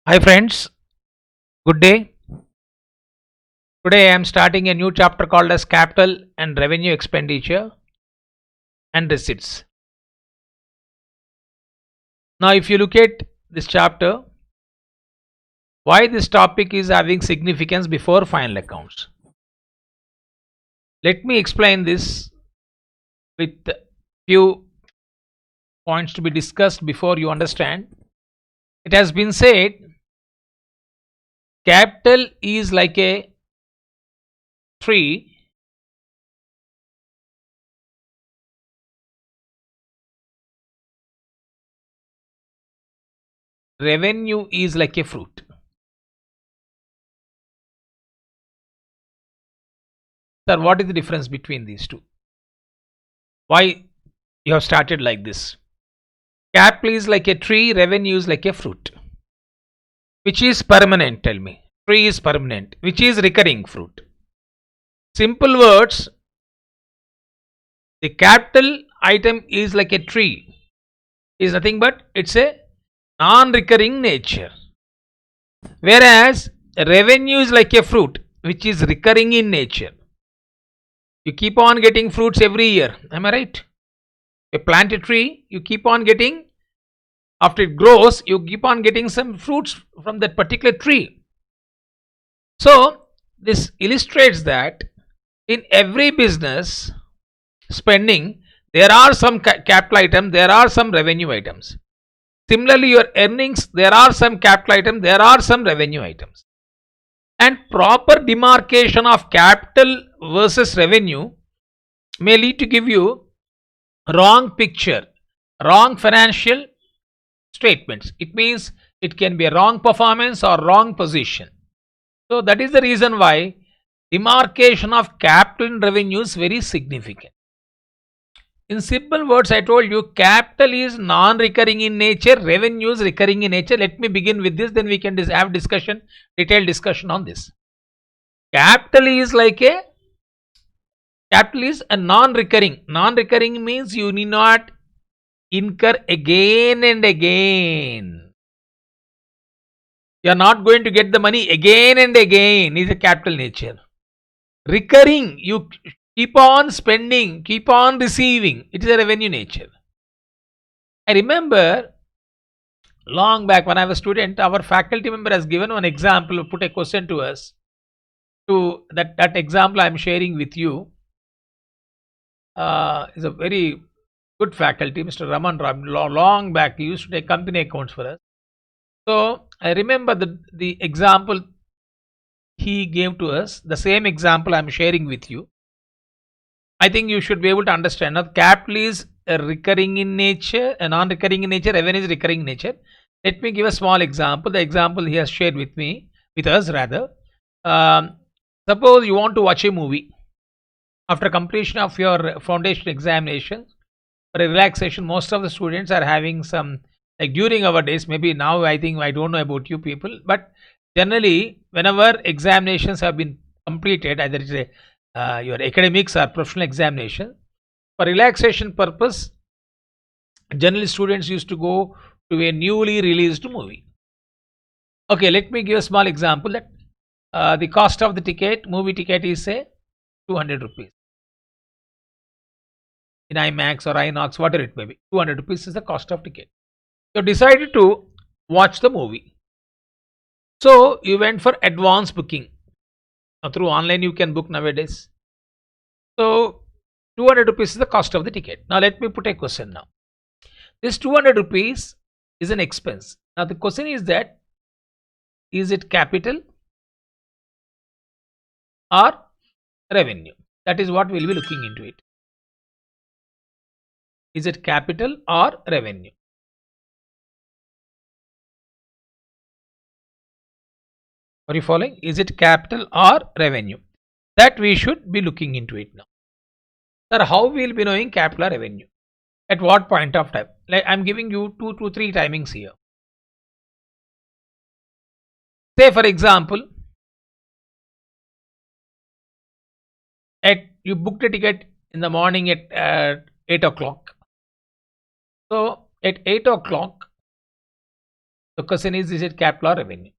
Hi friends, good day. Today I am starting a new chapter called as Capital and Revenue Expenditure and Receipts. Now if you look at this chapter, why this topic is having significance before final accounts. Let me explain this with few points to be discussed before you understand. It has been said capital is like a tree. Revenue is like a fruit. Sir, what is the difference between these two? Why you have started like this? Capital is like a tree, revenue is like a fruit. Which is permanent? Tell me. Tree is permanent. Which is recurring fruit? Simple words, the capital item is like a tree, is nothing but it's a non-recurring nature. Whereas revenue is like a fruit, which is recurring in nature. You keep on getting fruits every year. Am I right? You plant a tree, you keep on getting, after it grows, you keep on getting some fruits from that particular tree. So this illustrates that in every business spending, there are some capital items, there are some revenue items. Similarly, your earnings, there are some capital items, there are some revenue items. And proper demarcation of capital versus revenue may lead to give you wrong picture, wrong financial statements. It means it can be a wrong performance or wrong position. So that is the reason why demarcation of capital and revenue is very significant. In simple words, I told you capital is non-recurring in nature, revenue is recurring in nature. Let me begin with this, then we can have discussion, detailed discussion on this. Capital is a non-recurring. Non-recurring means you need not incur again and again. You are not going to get the money again and again. Is a capital nature. Recurring, you keep on spending, keep on receiving. It is a revenue nature. I remember long back when I was a student, our faculty member has given one example, put a question to us. To that example I am sharing with you is a very good faculty, Mr. Raman Ram. Long back, he used to take company accounts for us. So I remember the example he gave to us, the same example I am sharing with you. I think you should be able to understand. Now, capital is recurring in nature, non-recurring in nature, revenue is recurring in nature. Let me give a small example. The example he has shared with us rather. Suppose you want to watch a movie. After completion of your foundation examination, for a relaxation, most of the students are having some, like during our days, maybe now I think, I don't know about you people, but generally whenever examinations have been completed, either it's your academics or professional examination, for relaxation purpose, generally students used to go to a newly released movie. Okay, let me give a small example that the cost of the movie ticket is say 200 rupees. In IMAX or INOX, whatever it may be, 200 rupees is the cost of ticket. You decided to watch the movie. So you went for advance booking. Now through online you can book nowadays. So 200 rupees is the cost of the ticket. Now let me put a question now. This 200 rupees is an expense. Now the question is that, is it capital or revenue? That is what we'll be looking into it. Is it capital or revenue? Are you following? Is it capital or revenue? That we should be looking into it now. Sir, how we will be knowing capital or revenue? At what point of time? Like I'm giving you 2 to 3 timings here. Say for example, you booked a ticket in the morning at 8 o'clock. So at 8 o'clock, The question is it Capital or revenue?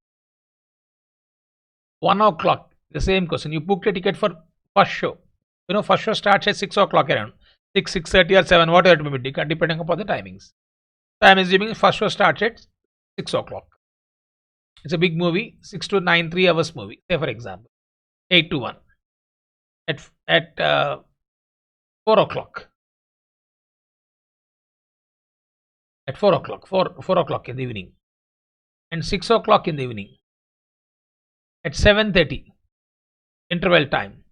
1 o'clock, the same question. You booked a ticket for first show. You know, first show starts at 6 o'clock around. 6, 6:30 or 7, whatever it may be, depending upon the timings. So I'm assuming first show starts at 6 o'clock. It's a big movie, 6 to 9, 3 hours movie. Say for example, 8 to 1. At 4 o'clock. At 4 o'clock, 4 o'clock in the evening. And 6 o'clock in the evening. At 7:30, interval time.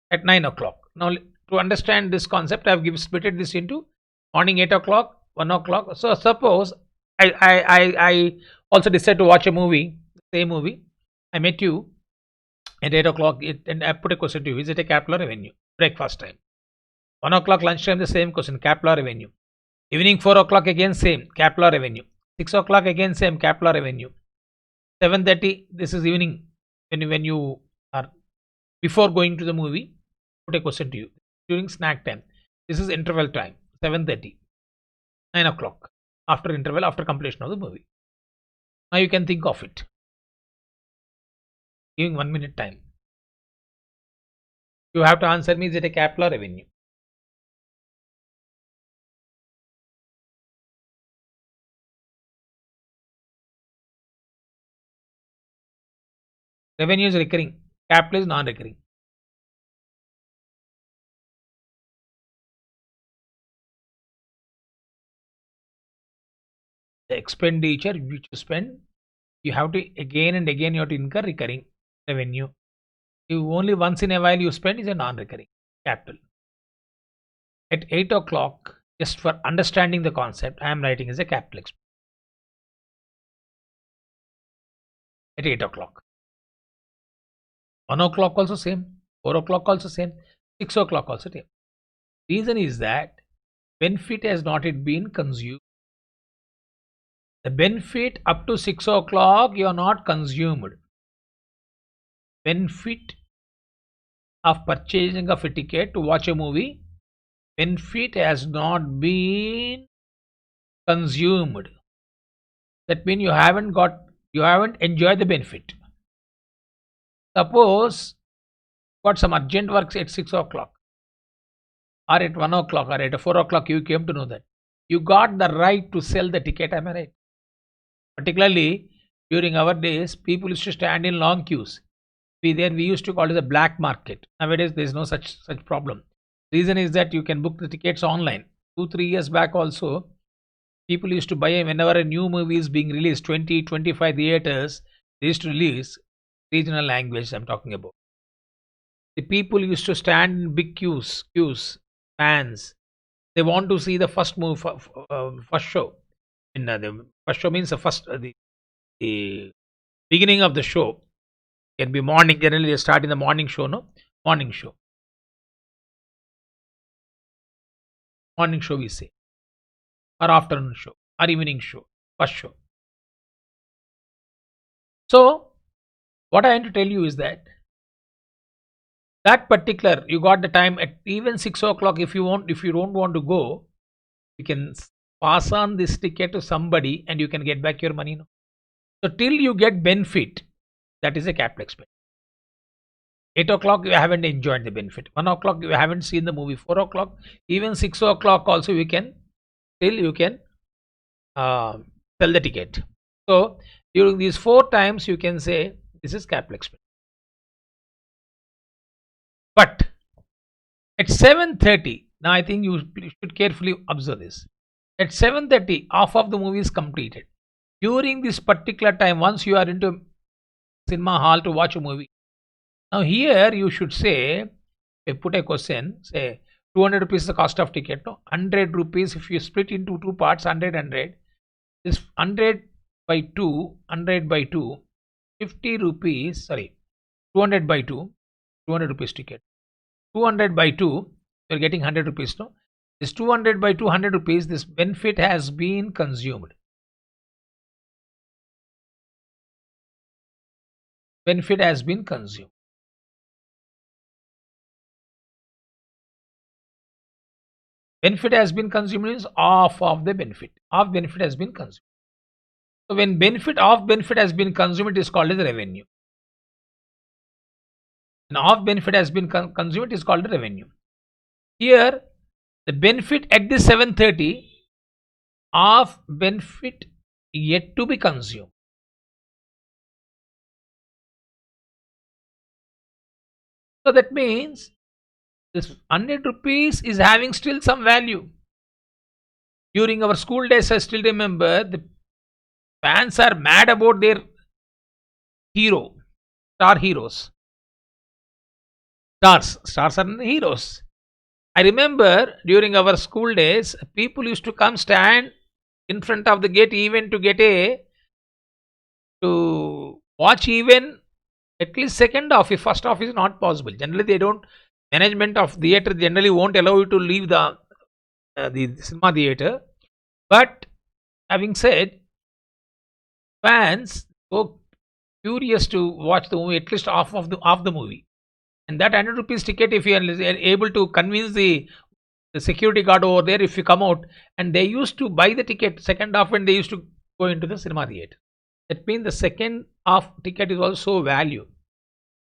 At 9 o'clock. Now, to understand this concept, I have splitted this into morning 8 o'clock, 1 o'clock. So, suppose I also decided to watch a movie, same movie. I met you at 8 o'clock and I put a question to you. Is it a Capital or revenue? Breakfast time. 1 o'clock lunchtime, the same question, Capital or revenue. Evening 4 o'clock again, same, Capital or revenue. 6 o'clock again, same, Capital or revenue. 7:30, this is evening. When you are before going to the movie, put a question to you. During snack time, this is interval time, 7:30. 9 o'clock, after interval, after completion of the movie. Now you can think of it. Giving 1 minute time. You have to answer me, is it a Capital or revenue? Revenue is recurring. Capital is non-recurring. The expenditure which you spend, you have to again and again you have to incur recurring revenue. If only once in a while you spend is a non-recurring capital. At 8 o'clock, just for understanding the concept, I am writing as a capital expense. At 8 o'clock. 1 o'clock also same. 4 o'clock also same. 6 o'clock also same. Reason is that benefit has not yet been consumed. The benefit up to 6 o'clock you are not consumed. Benefit of purchasing of a ticket to watch a movie, benefit has not been consumed. That means you haven't enjoyed the benefit. Suppose got some urgent works at 6 o'clock or at 1 o'clock or at 4 o'clock, you came to know that you got the right to sell the ticket. Am I right? Particularly during our days, people used to stand in long queues. We used to call it the black market. Nowadays there is no such problem. Reason is that you can book the tickets online. 2-3 years back also, people used to buy whenever a new movie is being released. 20-25 theaters they used to release regional language. I'm talking about. The people used to stand in big queues, fans. They want to see the first first show. The first show means the beginning of the show. Can be morning. Generally, they start in the morning show. No, morning show. Morning show we say, or afternoon show, or evening show, first show. So, what I want to tell you is that particular you got the time at even 6 o'clock. If you don't want to go, you can pass on this ticket to somebody and you can get back your money. No? So till you get benefit, that is a capital expense. 8 o'clock you haven't enjoyed the benefit. 1 o'clock you haven't seen the movie. 4 o'clock, even 6 o'clock also you can sell the ticket. So during these 4 times you can say this is capital expense. But at 7:30, now I think you should carefully observe this. At 7:30, half of the movie is completed. During this particular time, once you are into cinema hall to watch a movie, now here you should say, put a question, say 200 rupees is the cost of ticket. No, 100 rupees if you split into 2 parts, 100, is 100 by 2, 100 by 2, 50 rupees, sorry, 200 by 2, 200 rupees ticket. 200 by 2, you are getting 100 rupees. No, this 200 by 200 rupees, this benefit has been consumed. Benefit has been consumed. Benefit has been consumed means half of the benefit. Half benefit has been consumed. So when benefit has been consumed, it is called as revenue. When of benefit has been consumed, it is called revenue. Here, the benefit at the 7:30 of benefit yet to be consumed. So that means this 100 rupees is having still some value. During our school days, I still remember the fans are mad about their star heroes. Stars are heroes. I remember during our school days, people used to come stand in front of the gate even to get to watch even at least second half. If first half is not possible, generally they don't. Management of theatre generally won't allow you to leave the cinema theatre. But having said, fans so curious to watch the movie, at least half the movie, and that 100 rupees ticket, if you are able to convince the security guard over there, if you come out, and they used to buy the ticket second half when they used to go into the cinema theatre. That means the second half ticket is also value.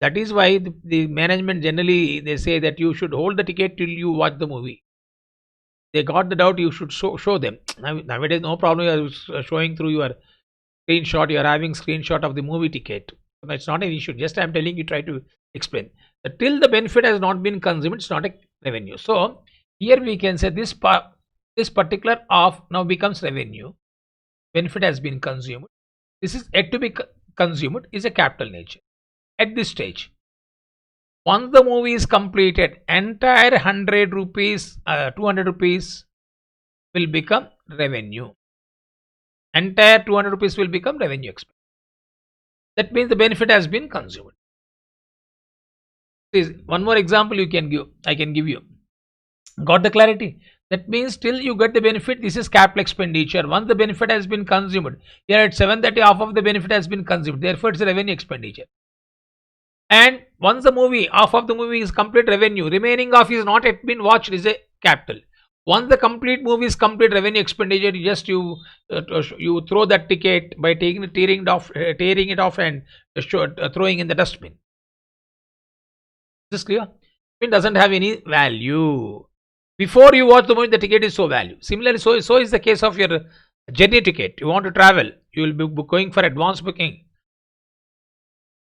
That is why the management generally they say that you should hold the ticket till you watch the movie. They got the doubt, you should show them. Nowadays, no problem. You are showing through your screenshot. You are having screenshot of the movie ticket. So it's not an issue. Just I am telling you, try to explain. That till the benefit has not been consumed, it's not a revenue. So here we can say this particular off now becomes revenue. Benefit has been consumed. This is yet to be consumed is a capital nature. At this stage, once the movie is completed, entire 100 rupees, 200 rupees will become revenue. Entire 200 rupees will become revenue expense. That means the benefit has been consumed. One more example I can give you. Got the clarity? That means till you get the benefit, this is capital expenditure. Once the benefit has been consumed, here at 7:30, half of the benefit has been consumed. Therefore, it's a revenue expenditure. And once the movie, half of the movie is complete revenue, remaining half is not yet been watched, is a capital. Once the complete movie is complete revenue expenditure, you throw that ticket by tearing it off and throwing in the dustbin. Is this clear? It doesn't have any value. Before you watch the movie, the ticket is so value. Similarly, so is the case of your journey ticket. You want to travel, you will be going for advance booking.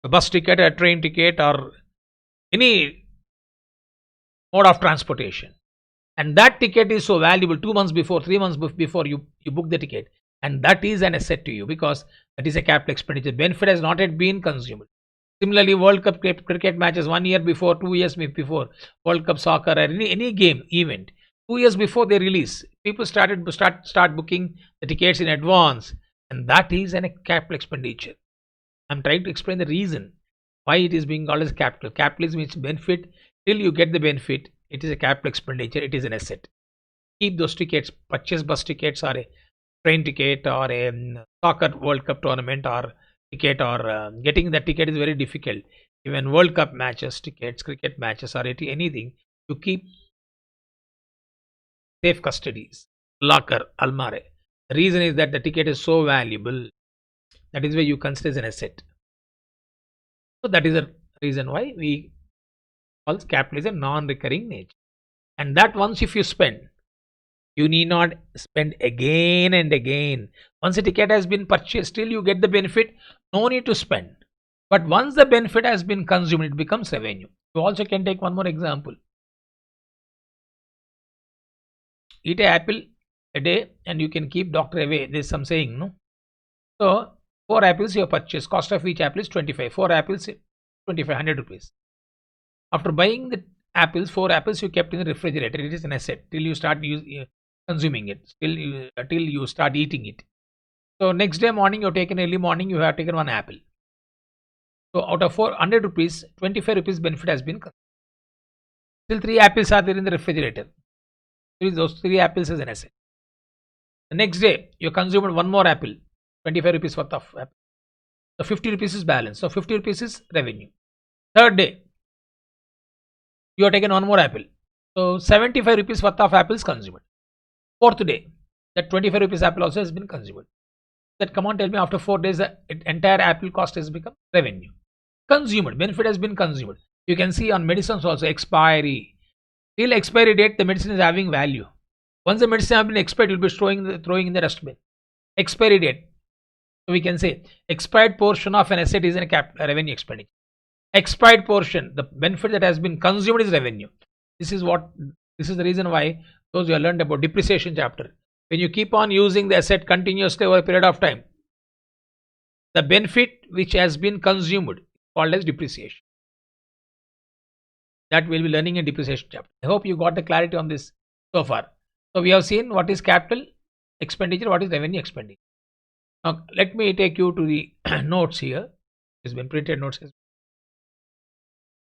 A bus ticket, a train ticket, or any mode of transportation. And that ticket is so valuable 2 months before, 3 months before you book the ticket. And that is an asset to you because that is a capital expenditure. Benefit has not yet been consumed. Similarly, World Cup cricket matches 1 year before, 2 years before, World Cup soccer or any game event, 2 years before they release, people start booking the tickets in advance, and that is a capital expenditure. I'm trying to explain the reason why it is being called as capital. Capitalism means benefit. Till you get the benefit, it is a capital expenditure. It is an asset. Keep those tickets, purchase bus tickets or a train ticket or a soccer World Cup tournament or ticket, or getting the ticket is very difficult. Even World Cup matches tickets, cricket matches or anything, you keep safe custodies, locker, almare. The reason is that the ticket is so valuable. That is why you consider as an asset. So that is the reason why we call capitalism non-recurring nature. And that once if you spend, you need not spend again and again. Once a ticket has been purchased, still you get the benefit, no need to spend. But once the benefit has been consumed, it becomes revenue. You also can take one more example. Eat an apple a day and you can keep doctor away. There's some saying, no? So 4 apples you have purchased. Cost of each apple is 25. 4 apples, 2,500 rupees. After buying the apples, 4 apples you kept in the refrigerator. It is an asset till you start consuming it. Till you start eating it. So next day morning you have taken, early morning you have taken 1 apple. So out of 400 rupees, 25 rupees benefit has been consumed. Still 3 apples are there in the refrigerator. Those 3 apples is an asset. The next day you consumed 1 more apple, 25 rupees worth of apple. So 50 rupees is balance. So 50 rupees is revenue. Third day you have taken 1 more apple. So 75 rupees worth of apples consumed. Fourth day, that 25 rupees apple also has been consumed. That come on, tell me, after 4 days, the entire apple cost has become revenue. Consumed, benefit has been consumed. You can see on medicines also, expiry. Till expiry date, the medicine is having value. Once the medicine has been expired, you'll be throwing in the dustbin. Expiry date. So we can say expired portion of an asset is a revenue expenditure. Expired portion, the benefit that has been consumed is revenue. This is the reason why those who have learned about depreciation chapter. When you keep on using the asset continuously over a period of time, the benefit which has been consumed is called as depreciation. That we'll be learning in depreciation chapter. I hope you got the clarity on this so far. So we have seen what is capital expenditure, what is revenue expenditure. Now let me take you to the notes here. It's been printed notes.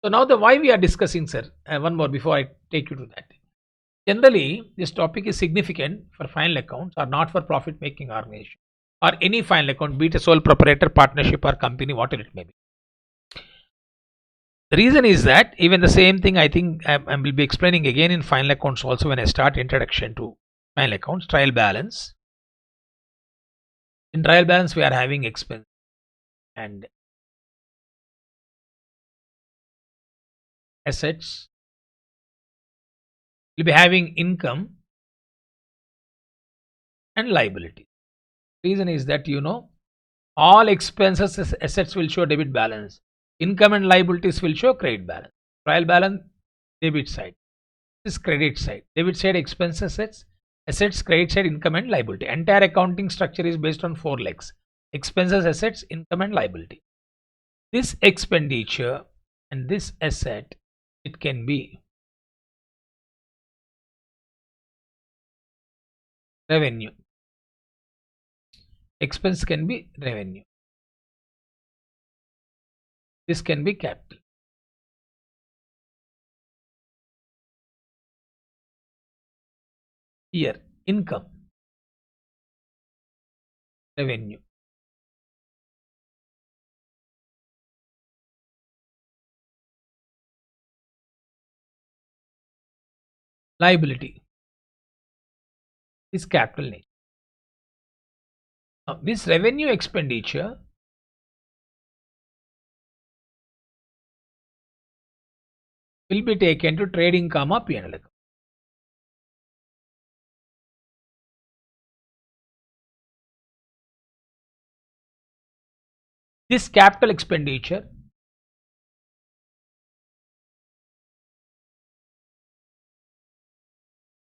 So now the why we are discussing, sir. One more before I take you to that. Generally, this topic is significant for final accounts or not for profit making organization or any final account, be it a sole proprietor, partnership or company, whatever it may be. The reason is that even the same thing I think I will be explaining again in final accounts also when I start introduction to final accounts, trial balance. In trial balance, we are having expense and assets. We'll be having income and liability. Reason is that all expenses, assets will show debit balance. Income and liabilities will show credit balance. Trial balance, debit side. This is credit side. Debit side, expense assets, credit side, income and liability. Entire accounting structure is based on 4 legs. Expenses, assets, income and liability. This expenditure and this asset, it can be revenue. Expense can be revenue. This can be capital. Here, income, revenue. Liability is capital nature. Now, this revenue expenditure will be taken to trading comma P&L account. This capital expenditure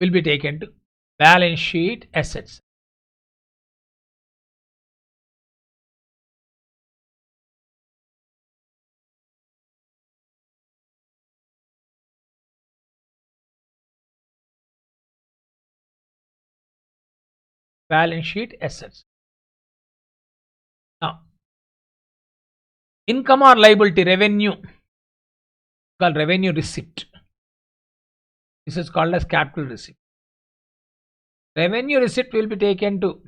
will be taken to balance sheet assets. Balance sheet assets. Now, income or liability, revenue, called revenue receipt. This is called as capital receipt. Revenue receipt will be taken to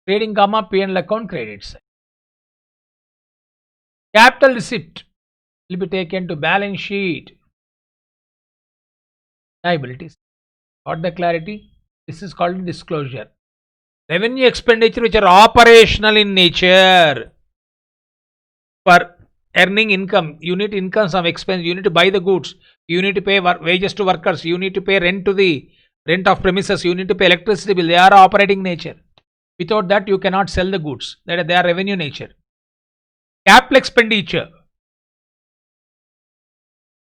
trading comma P&L account credit side. Capital receipt will be taken to balance sheet liabilities. Got the clarity? This is called disclosure. Revenue expenditure which are operational in nature. For earning income, you need income, some expense, you need to buy the goods, you need to pay wages to workers, you need to pay rent of premises, you need to pay electricity bill. They are operating nature. Without that, you cannot sell the goods. They are revenue nature. Capital expenditure,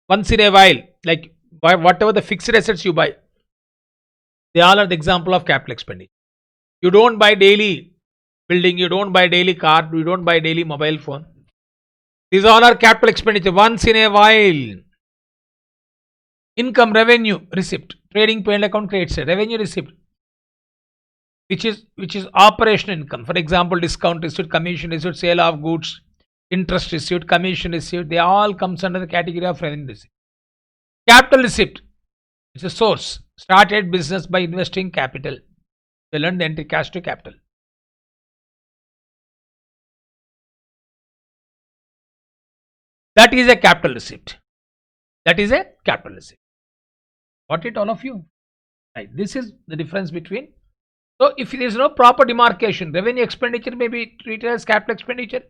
once in a while, like whatever the fixed assets you buy, they all are the example of capital expenditure. You don't buy daily building, you don't buy daily car, you don't buy daily mobile phone. These all are capital expenditure once in a while. Income, revenue receipt, trading P&L account creates a revenue receipt, which is operational income. For example, discount receipt, commission receipt, sale of goods, interest receipt, commission receipt, they all comes under the category of revenue receipt. Capital receipt is a source. Started business by investing capital. We learned the entry cash to capital. That is a capital receipt. That is a capital receipt. Got it, all of you? Right. This is the difference between. So if there is no proper demarcation, revenue expenditure may be treated as capital expenditure.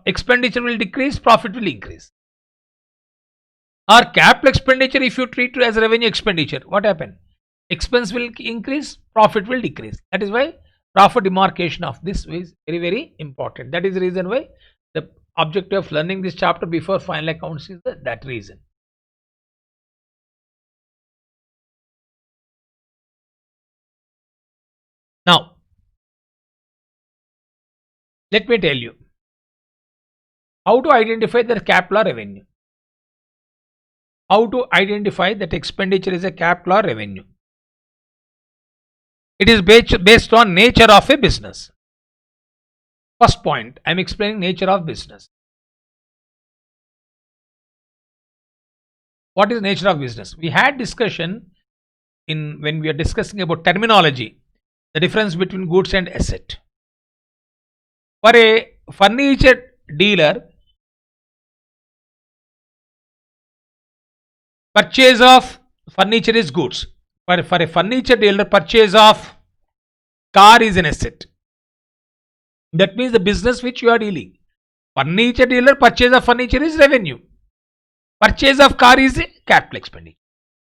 Expenditure will decrease, profit will increase. Or capital expenditure, if you treat it as revenue expenditure, what happen? Expense will increase, profit will decrease. That is why proper demarcation of this is very, very important. That is the reason why the objective of learning this chapter before final accounts is that reason. Now, let me tell you how to identify the capital or revenue. How to identify that expenditure is a capital or revenue. It is based on nature of a business. First point, I am explaining nature of business. What is nature of business? We had discussion in when we are discussing about terminology, the difference between goods and asset. For a furniture dealer, purchase of furniture is goods. For a furniture dealer, purchase of car is an asset. That means the business which you are dealing. Furniture dealer, purchase of furniture is revenue. Purchase of car is a capital expenditure.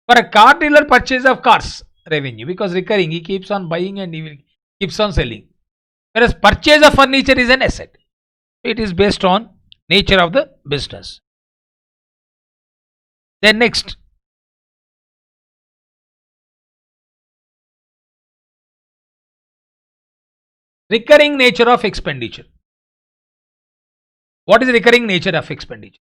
For a car dealer, purchase of cars, revenue, because recurring, he keeps on buying and he will keeps on selling. Whereas purchase of furniture is an asset. It is based on nature of the business. Then next, recurring nature of expenditure. What is the recurring nature of expenditure?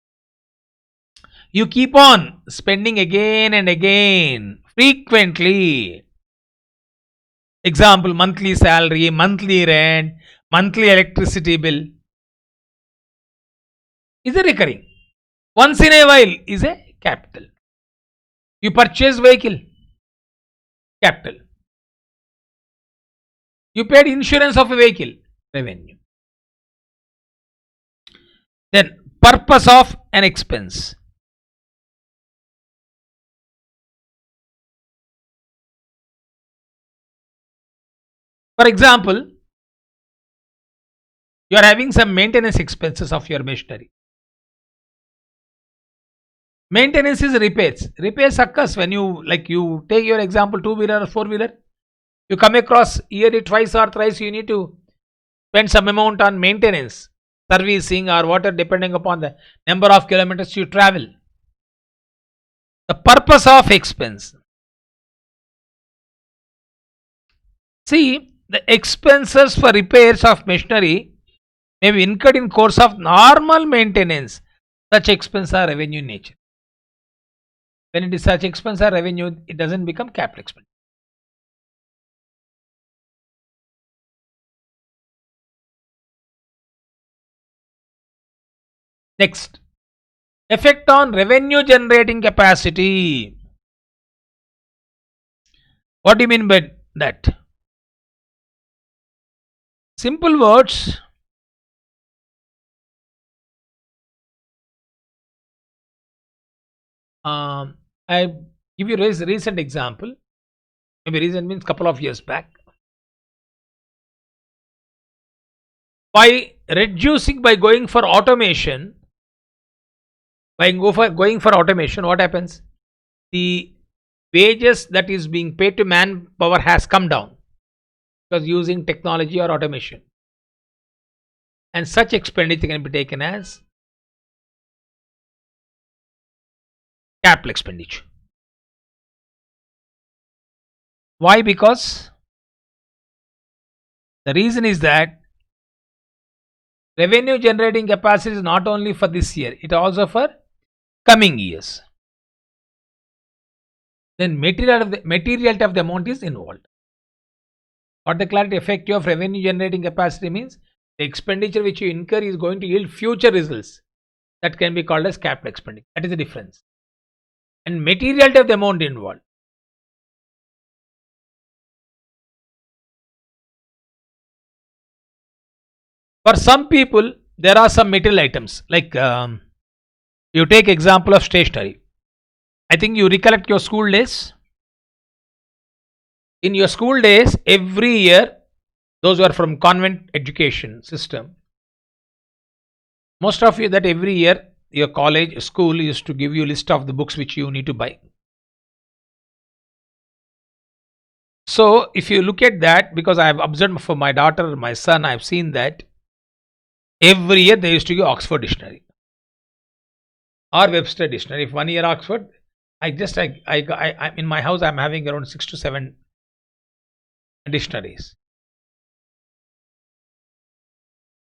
You keep on spending again and again, frequently. Example, monthly salary, monthly rent, monthly electricity bill is a recurring. Once in a while is a capital. You purchase vehicle, capital. You paid insurance of a vehicle, revenue. Then purpose of an expense. For example, you are having some maintenance expenses of your machinery. Maintenance is repairs. Repairs occurs when you, like you take your example, 2-wheeler or 4-wheeler. You come across yearly twice or thrice, you need to spend some amount on maintenance, servicing or whatever, depending upon the number of kilometers you travel. The purpose of expense. See, the expenses for repairs of machinery may be incurred in course of normal maintenance. Such expenses are revenue in nature. When it is such expense or revenue, it doesn't become capital expense. Next, effect on revenue generating capacity. What do you mean by that? Simple words. I give you a recent example. Maybe recent means couple of years back. By going for automation, what happens? The wages that is being paid to manpower has come down because using technology or automation, and such expenditure can be taken as capital expenditure. Why? Because the reason is that revenue generating capacity is not only for this year, it also for coming years. Then materiality of the amount is involved. What the clarity effective of revenue generating capacity means? The expenditure which you incur is going to yield future results. That can be called as capital expenditure. That is the difference. And materiality of the amount involved. For some people, there are some material items like you take example of stationery. I think you recollect your school days. In your school days, every year, those who are from convent education system, most of you, that every year your college school used to give you a list of the books which you need to buy. So if you look at that, because I have observed for my daughter, my son, I have seen that every year they used to give Oxford Dictionary or Webster Dictionary. If 1 year Oxford, I in my house I'm having around 6 to 7 dictionaries.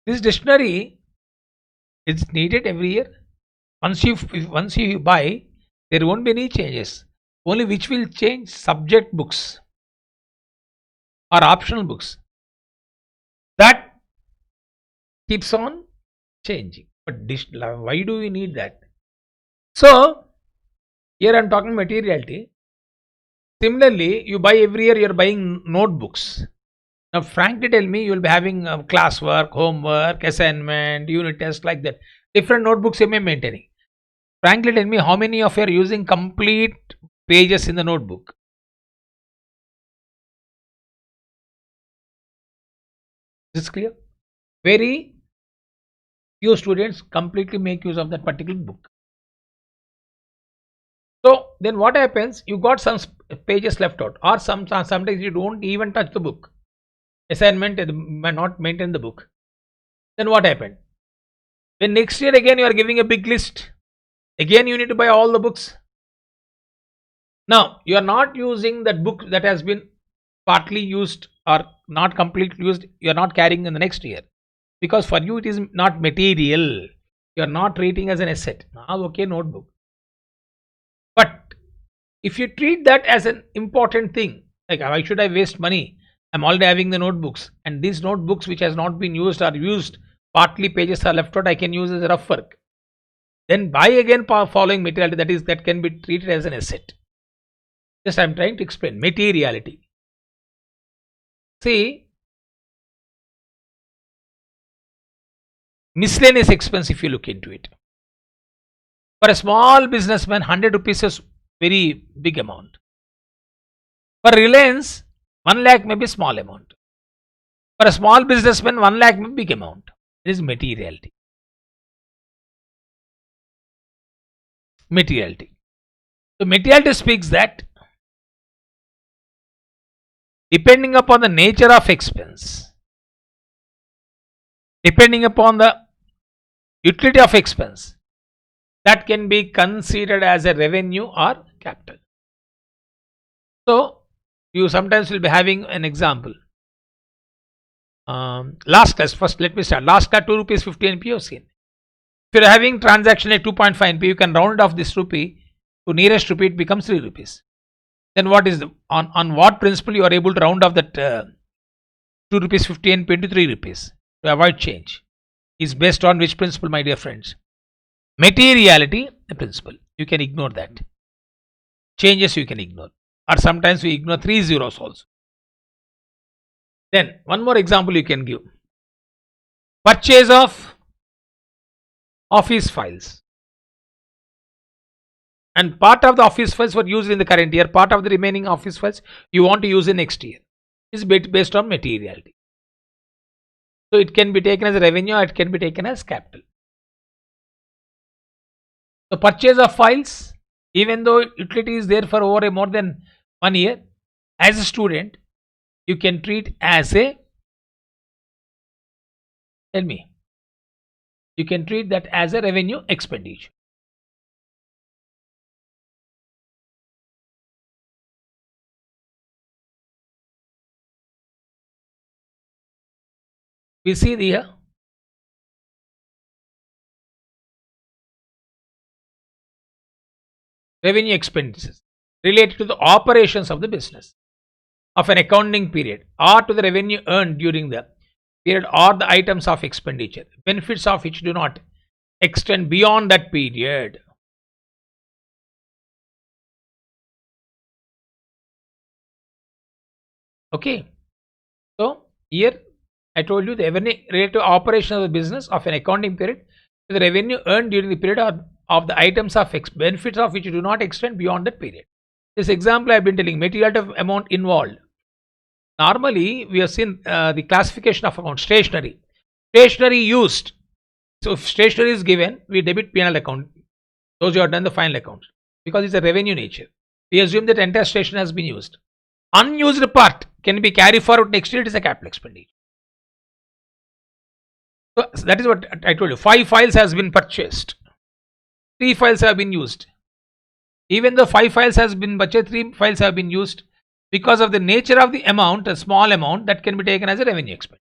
This dictionary is needed every year. Once you buy, there won't be any changes. Only which will change, subject books or optional books. That keeps on changing. But why do we need that? So here I am talking materiality. Similarly, you buy every year, you are buying notebooks. Now, frankly tell me, you will be having classwork, homework, assignment, unit test, like that. Different notebooks you may be maintaining. Frankly tell me, how many of you are using complete pages in the notebook? Is this clear? Very few students completely make use of that particular book. So then what happens? You got some pages left out, or sometimes you don't even touch the book. Assignment may not maintain the book. Then what happened? When next year again you are giving a big list, again you need to buy all the books. Now you are not using that book that has been partly used or not completely used. You are not carrying in the next year, because for you it is not material. You are not treating as an asset. Now okay, notebook. But if you treat that as an important thing, like why should I waste money? I'm already having the notebooks, and these notebooks which has not been used or used, partly pages are left out, I can use as a rough work. Then buy again following materiality, that can be treated as an asset. Just I'm trying to explain materiality. See, miscellaneous expense, if you look into it, for a small businessman, 100 rupees is very big amount. For Reliance, 1 lakh may be small amount. For a small businessman, 1 lakh may be big amount. It is materiality. Materiality. So materiality speaks that depending upon the nature of expense, depending upon the utility of expense, that can be considered as a revenue or capital. So you sometimes will be having an example. Last class, first let me start. Last class 2 rupees 50 NP you have seen. If you are having transaction at 2.5 NP, you can round off this rupee to nearest rupee, it becomes 3 rupees. Then what is on what principle you are able to round off that 2 rupees 50 NP into 3 rupees to avoid change? Is based on which principle, my dear friends? Materiality, the principle. You can ignore that. Changes you can ignore, or sometimes we ignore 3 zeros also. Then one more example you can give. Purchase of office files, and part of the office files were used in the current year, part of the remaining office files you want to use in next year. Is based on materiality. So it can be taken as a revenue, or it can be taken as capital. So purchase of files, even though utility is there for over more than 1 year, as a student you can treat as a, tell me, you can treat that as a revenue expenditure. We see here revenue expenses related to the operations of the business of an accounting period, or to the revenue earned during the period, or the items of expenditure, benefits of which do not extend beyond that period. Okay, so here I told you the revenue related to operation of the business of an accounting period to the revenue earned during the period of the items of benefits of which do not extend beyond that period. This example I have been telling, material amount involved. Normally, we have seen the classification of amount. Stationery. Stationery used. So, if stationery is given, we debit P&L account. Those who have done the final account. Because it's a revenue nature. We assume that entire stationery has been used. Unused part can be carried forward next year. It is a capital expenditure. So, that is what I told you. 5 files has been purchased. 3 files have been used. Even though 5 files has been purchased, 3 files have been used. Because of the nature of the amount, a small amount, that can be taken as a revenue expense.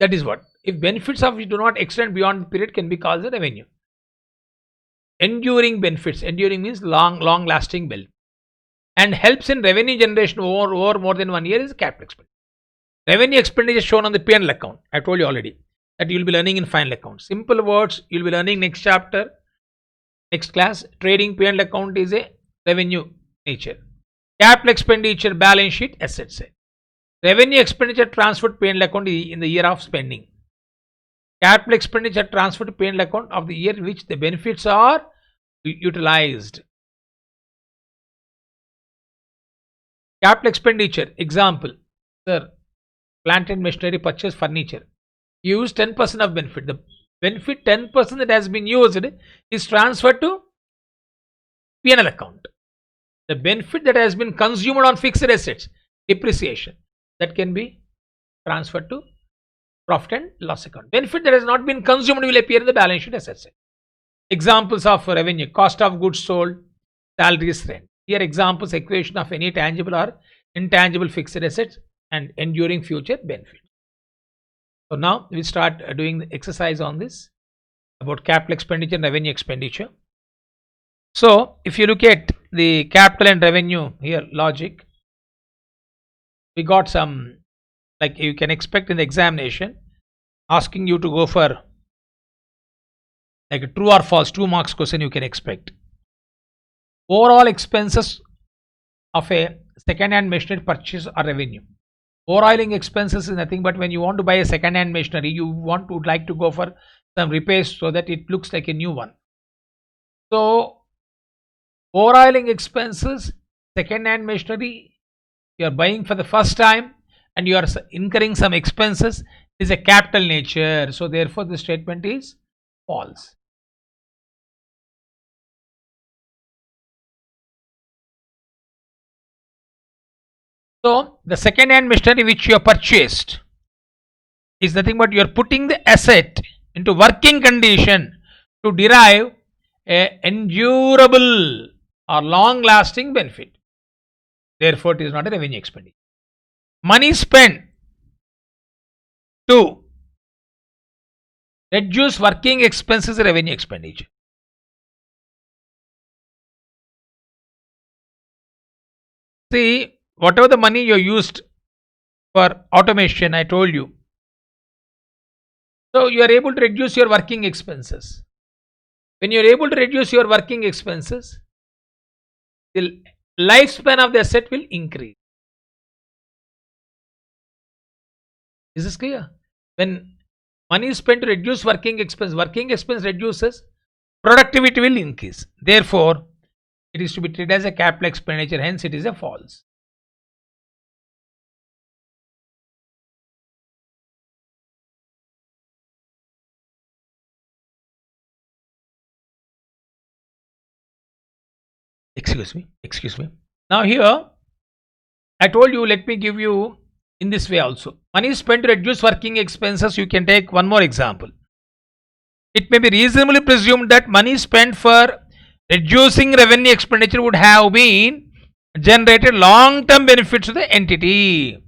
That is what. If benefits of which do not extend beyond the period can be called a revenue. Enduring benefits. Enduring means long lasting bill. And helps in revenue generation over more than 1 year is capital expenditure. Revenue expenditure is shown on the P&L account. I told you already that you will be learning in final account. Simple words you will be learning next chapter, next class. Trading P&L account is a revenue nature. Capital expenditure, balance sheet, asset side. Revenue expenditure transferred P&L account in the year of spending. Capital expenditure transferred to P&L account of the year in which the benefits are utilized. Capital expenditure, example, sir, plant and machinery, purchase furniture. Use 10% of benefit. The benefit 10% that has been used is transferred to P&L account. The benefit that has been consumed on fixed assets, depreciation, that can be transferred to profit and loss account. Benefit that has not been consumed will appear in the balance sheet assets. Examples of revenue: cost of goods sold, salaries, rent. Here examples, equation of any tangible or intangible fixed assets and enduring future benefit. So now we start doing the exercise on this about capital expenditure and revenue expenditure. So if you look at the capital and revenue here logic, we got some, like you can expect in the examination, asking you to go for like a true or false 2 marks question you can expect. Overall expenses of a second-hand machinery purchase or revenue. Overhauling expenses is nothing but when you want to buy a second-hand machinery, you would like to go for some repairs so that it looks like a new one. So overhauling expenses, second-hand machinery, you are buying for the first time and you are incurring some expenses, is a capital nature. So therefore the statement is false. So the second-hand machinery which you have purchased is nothing but you are putting the asset into working condition to derive a endurable or long-lasting benefit. Therefore, it is not a revenue expenditure. Money spent to reduce working expenses is a revenue expenditure. See, whatever the money you used for automation, I told you. So you are able to reduce your working expenses. When you are able to reduce your working expenses, the lifespan of the asset will increase. Is this clear? When money is spent to reduce working expense reduces, productivity will increase. Therefore, it is to be treated as a capital expenditure, hence it is a false. Excuse me. Now here, I told you, let me give you in this way also. Money is spent to reduce working expenses. You can take one more example. It may be reasonably presumed that money spent for reducing revenue expenditure would have been generated long-term benefits to the entity.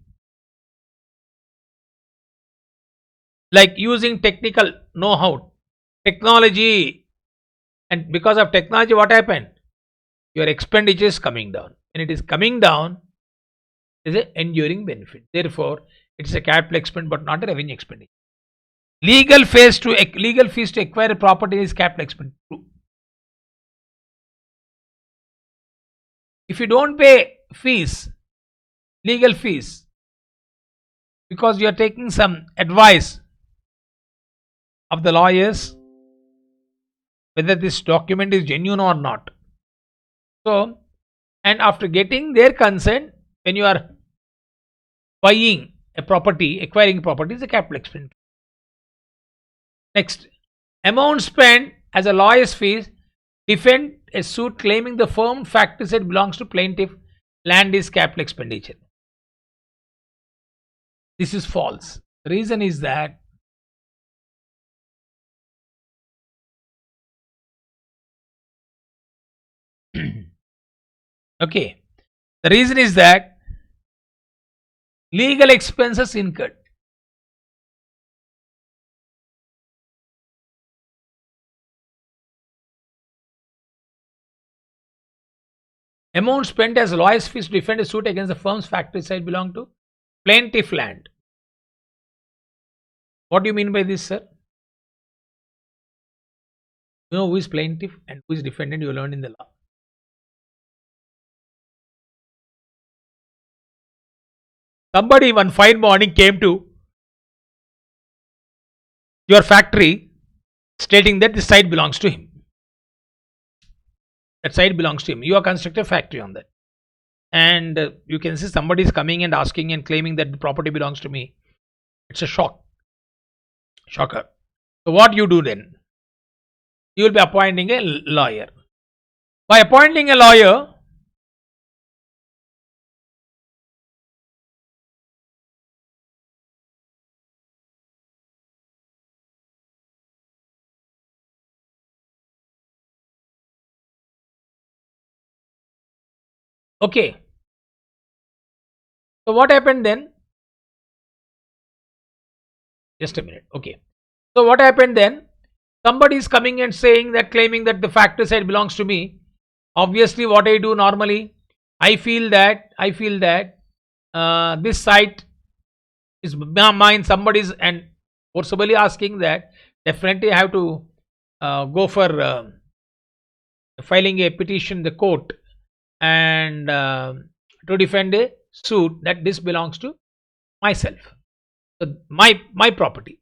Like using technical know-how, technology, and because of technology, what happened? Your expenditure is coming down. When it is coming down, it is an enduring benefit. Therefore, it is a capital expense but not a revenue expenditure. Legal fees to acquire a property is capital expense. If you don't pay fees, legal fees, because you are taking some advice of the lawyers, whether this document is genuine or not. So, and after getting their consent, when you are buying a property, acquiring property is a capital expenditure. Next, amount spent as a lawyer's fees defend a suit claiming the firm factory site belongs to plaintiff, land is capital expenditure. This is false. The reason is that okay, the reason is that legal expenses incurred. Amount spent as lawyer's fees to defend a suit against the firm's factory site belong to plaintiff land. What do you mean by this, sir? You know who is plaintiff and who is defendant, you learn in the law. Somebody one fine morning came to your factory stating that this site belongs to him. That site belongs to him. You are constructing a factory on that. And you can see somebody is coming and asking and claiming that the property belongs to me. It's a shocker. So what you do then? You will be appointing a lawyer. By appointing a lawyer, okay. So what happened then? Just a minute. Okay. So what happened then? Somebody is coming and saying that, claiming that the factory site belongs to me. Obviously, what I do normally, I feel that this site is mine. Somebody is and forcibly asking that. Definitely, I have to go for filing a petition in the court and to defend a suit that this belongs to myself. So my property.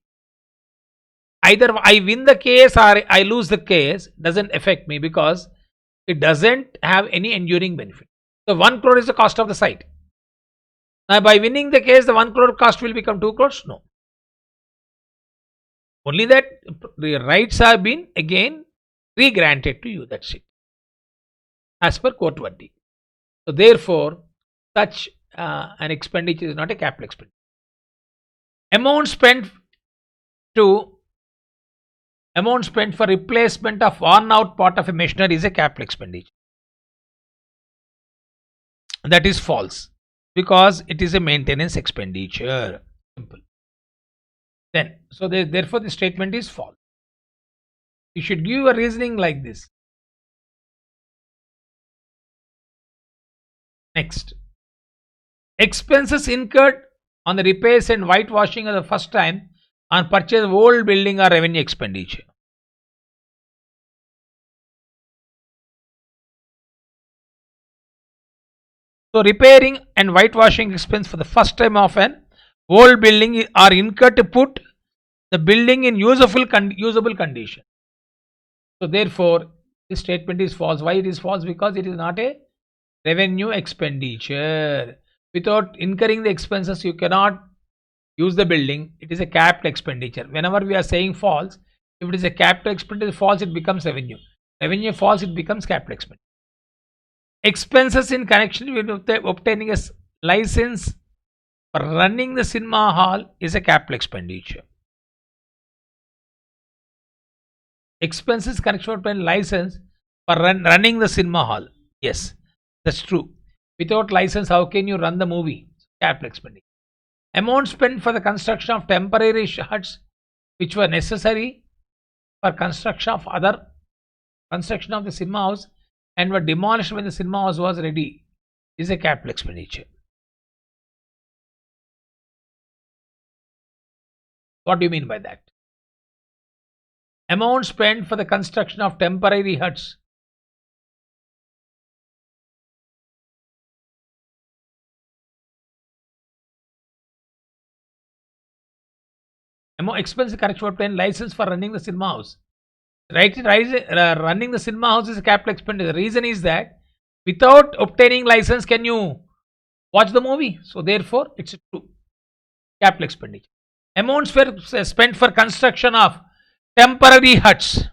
Either I win the case or I lose the case, doesn't affect me because it doesn't have any enduring benefit. So 1 crore is the cost of the site. Now by winning the case, the 1 crore cost will become 2 crores? No. Only that the rights have been again re-granted to you, that's it. As per court verdict. So therefore, such an expenditure is not a capital expenditure. Amount spent for replacement of worn out part of a machinery is a capital expenditure. That is false because it is a maintenance expenditure. Simple. Then, so therefore the statement is false. You should give a reasoning like this. Next, expenses incurred on the repairs and whitewashing of the first time on purchase of old building or revenue expenditure. So repairing and whitewashing expense for the first time of an old building are incurred to put the building in usable condition. So therefore, this statement is false. Why it is false? Because it is not a revenue expenditure. Without incurring the expenses, you cannot use the building. It is a capital expenditure. Whenever we are saying false, if it is a capital expenditure false, it becomes revenue. Revenue false, it becomes capital expenditure. Expenses in connection with obtaining a license for running the cinema hall is a capital expenditure. Expenses connection with obtaining license for running the cinema hall. Yes, that's true. Without license, how can you run the movie? Capital expenditure. Amount spent for the construction of temporary huts which were necessary for construction of the cinema house and were demolished when the cinema house was ready is a capital expenditure. What do you mean by that? Amount spent for the construction of temporary huts expense correction for obtain license for running the cinema house. Running the cinema house is a capital expenditure. The reason is that without obtaining license, can you watch the movie? So therefore, it's a true capital expenditure. Amounts were spent for construction of temporary huts.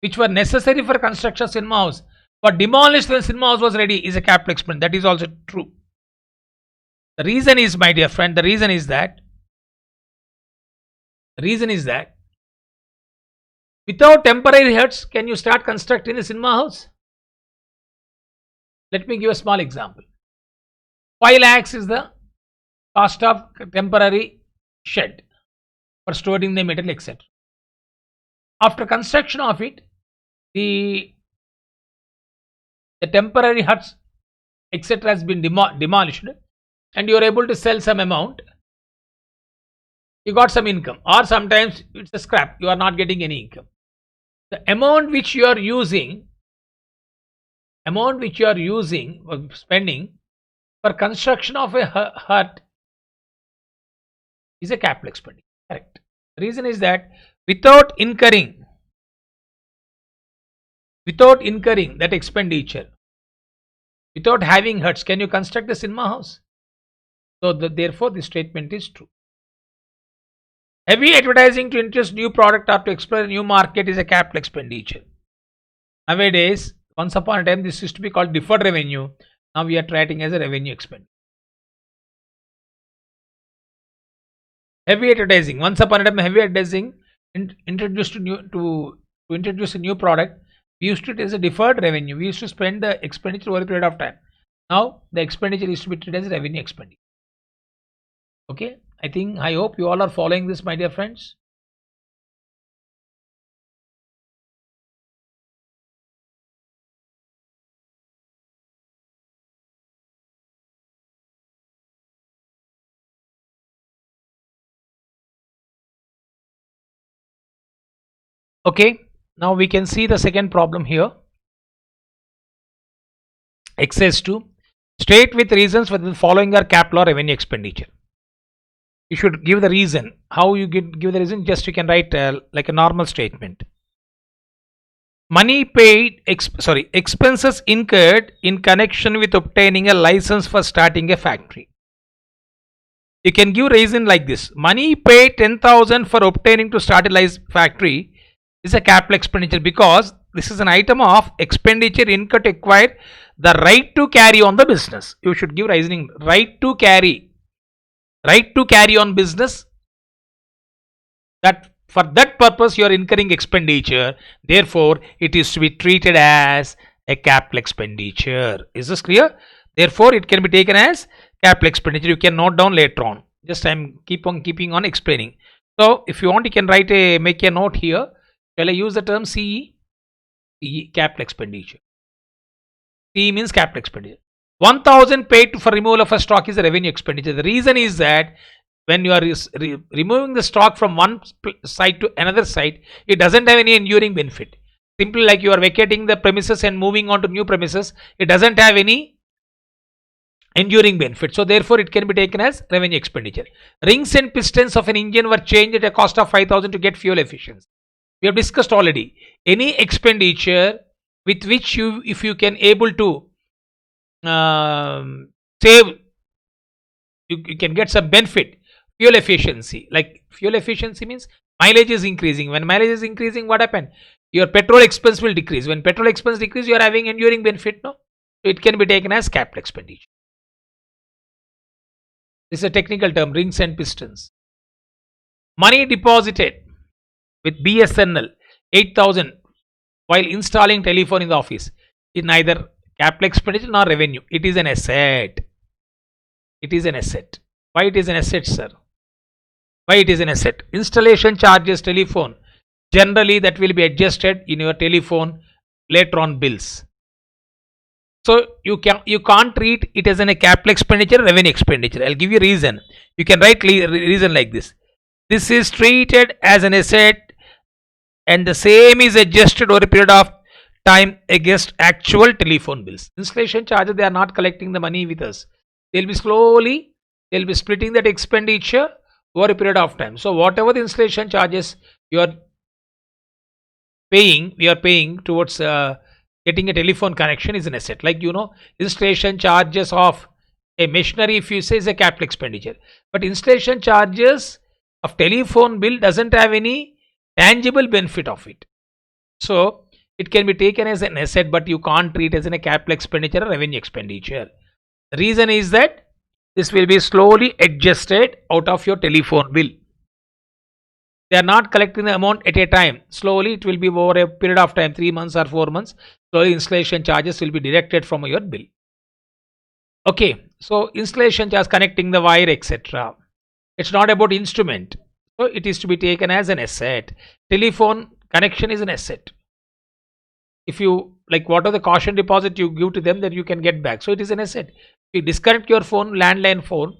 Which were necessary for construction of cinema house, but demolished when cinema house was ready, is a capital expenditure. That is also true. The reason is, my dear friend, the reason is that without temporary huts, can you start constructing a cinema house? Let me give a small example. 5 lakhs is the cost of temporary shed for storing the metal, etc. After construction of it, the temporary huts, etc. has been demolished, and you are able to sell some amount. You got some income, or sometimes it's a scrap. You are not getting any income. The amount which you are using, or spending for construction of a hut is a capital expenditure. Correct. The reason is that without incurring that expenditure, without having huts, can you construct a cinema house? So therefore this statement is true. Heavy advertising to introduce new product or to explore a new market is a capital expenditure. Nowadays, once upon a time, this used to be called deferred revenue. Now we are treating as a revenue expenditure. Heavy advertising. Once upon a time, heavy advertising introduced to introduce a new product. We used to it as a deferred revenue. We used to spend the expenditure over a period of time. Now the expenditure is to be treated as revenue expenditure. Okay, I hope you all are following this, my dear friends. Okay, now we can see the second problem here. Exercise 2. State with reasons whether the following are capital or revenue expenditure. You should give the reason. How you give the reason? Just you can write like a normal statement. Money paid, expenses incurred in connection with obtaining a license for starting a factory. You can give reason like this. Money paid 10,000 for obtaining to start a factory is a capital expenditure because this is an item of expenditure incurred to acquire the right to carry on the business. You should give reasoning. Right to carry on business, that for that purpose you are incurring expenditure, therefore it is to be treated as a capital expenditure. Is this clear? Therefore it can be taken as capital expenditure. You can note down later on. Just I am keeping on explaining. So if you want, you can make a note here. Shall I use the term CE? CE, capital expenditure. CE means capital expenditure. 1,000 paid for removal of a stock is a revenue expenditure. The reason is that when you are removing the stock from one site to another site, it doesn't have any enduring benefit. Simply like you are vacating the premises and moving on to new premises, it doesn't have any enduring benefit. So therefore it can be taken as revenue expenditure. Rings and pistons of an engine were changed at a cost of 5,000 to get fuel efficiency. We have discussed already. Any expenditure with which if you can able to save, you can get some benefit. Fuel efficiency, like fuel efficiency means mileage is increasing. When mileage is increasing, what happen? Your petrol expense will decrease. When petrol expense decrease, you are having enduring benefit. No, so it can be taken as capital expenditure. This is a technical term, rings and pistons. Money deposited with BSNL 8,000 while installing telephone in the office is neither capital expenditure nor revenue. It is an asset. It is an asset. Why it is an asset, sir? Why it is an asset? Installation charges, telephone, generally that will be adjusted in your telephone later on bills. So you can't treat it as a capital expenditure, revenue expenditure. I'll give you a reason. You can write reason like this. This is treated as an asset and the same is adjusted over a period of time against actual telephone bills. Installation charges, they are not collecting the money with us. They'll be splitting that expenditure over a period of time. So whatever the installation charges you are paying, we are paying towards getting a telephone connection is an asset. Like, installation charges of a machinery, if you say, is a capital expenditure. But installation charges of telephone bill doesn't have any tangible benefit of it. So it can be taken as an asset, but you can't treat it as a capital expenditure or revenue expenditure. The reason is that this will be slowly adjusted out of your telephone bill. They are not collecting the amount at a time. Slowly it will be over a period of time, 3 months or 4 months. Slowly installation charges will be deducted from your bill. Okay, so installation charge, connecting the wire, etc. It's not about instrument. So it is to be taken as an asset. Telephone connection is an asset. If you, like, what are the caution deposit you give to them, that you can get back. So it is an asset. If you disconnect your phone, landline phone,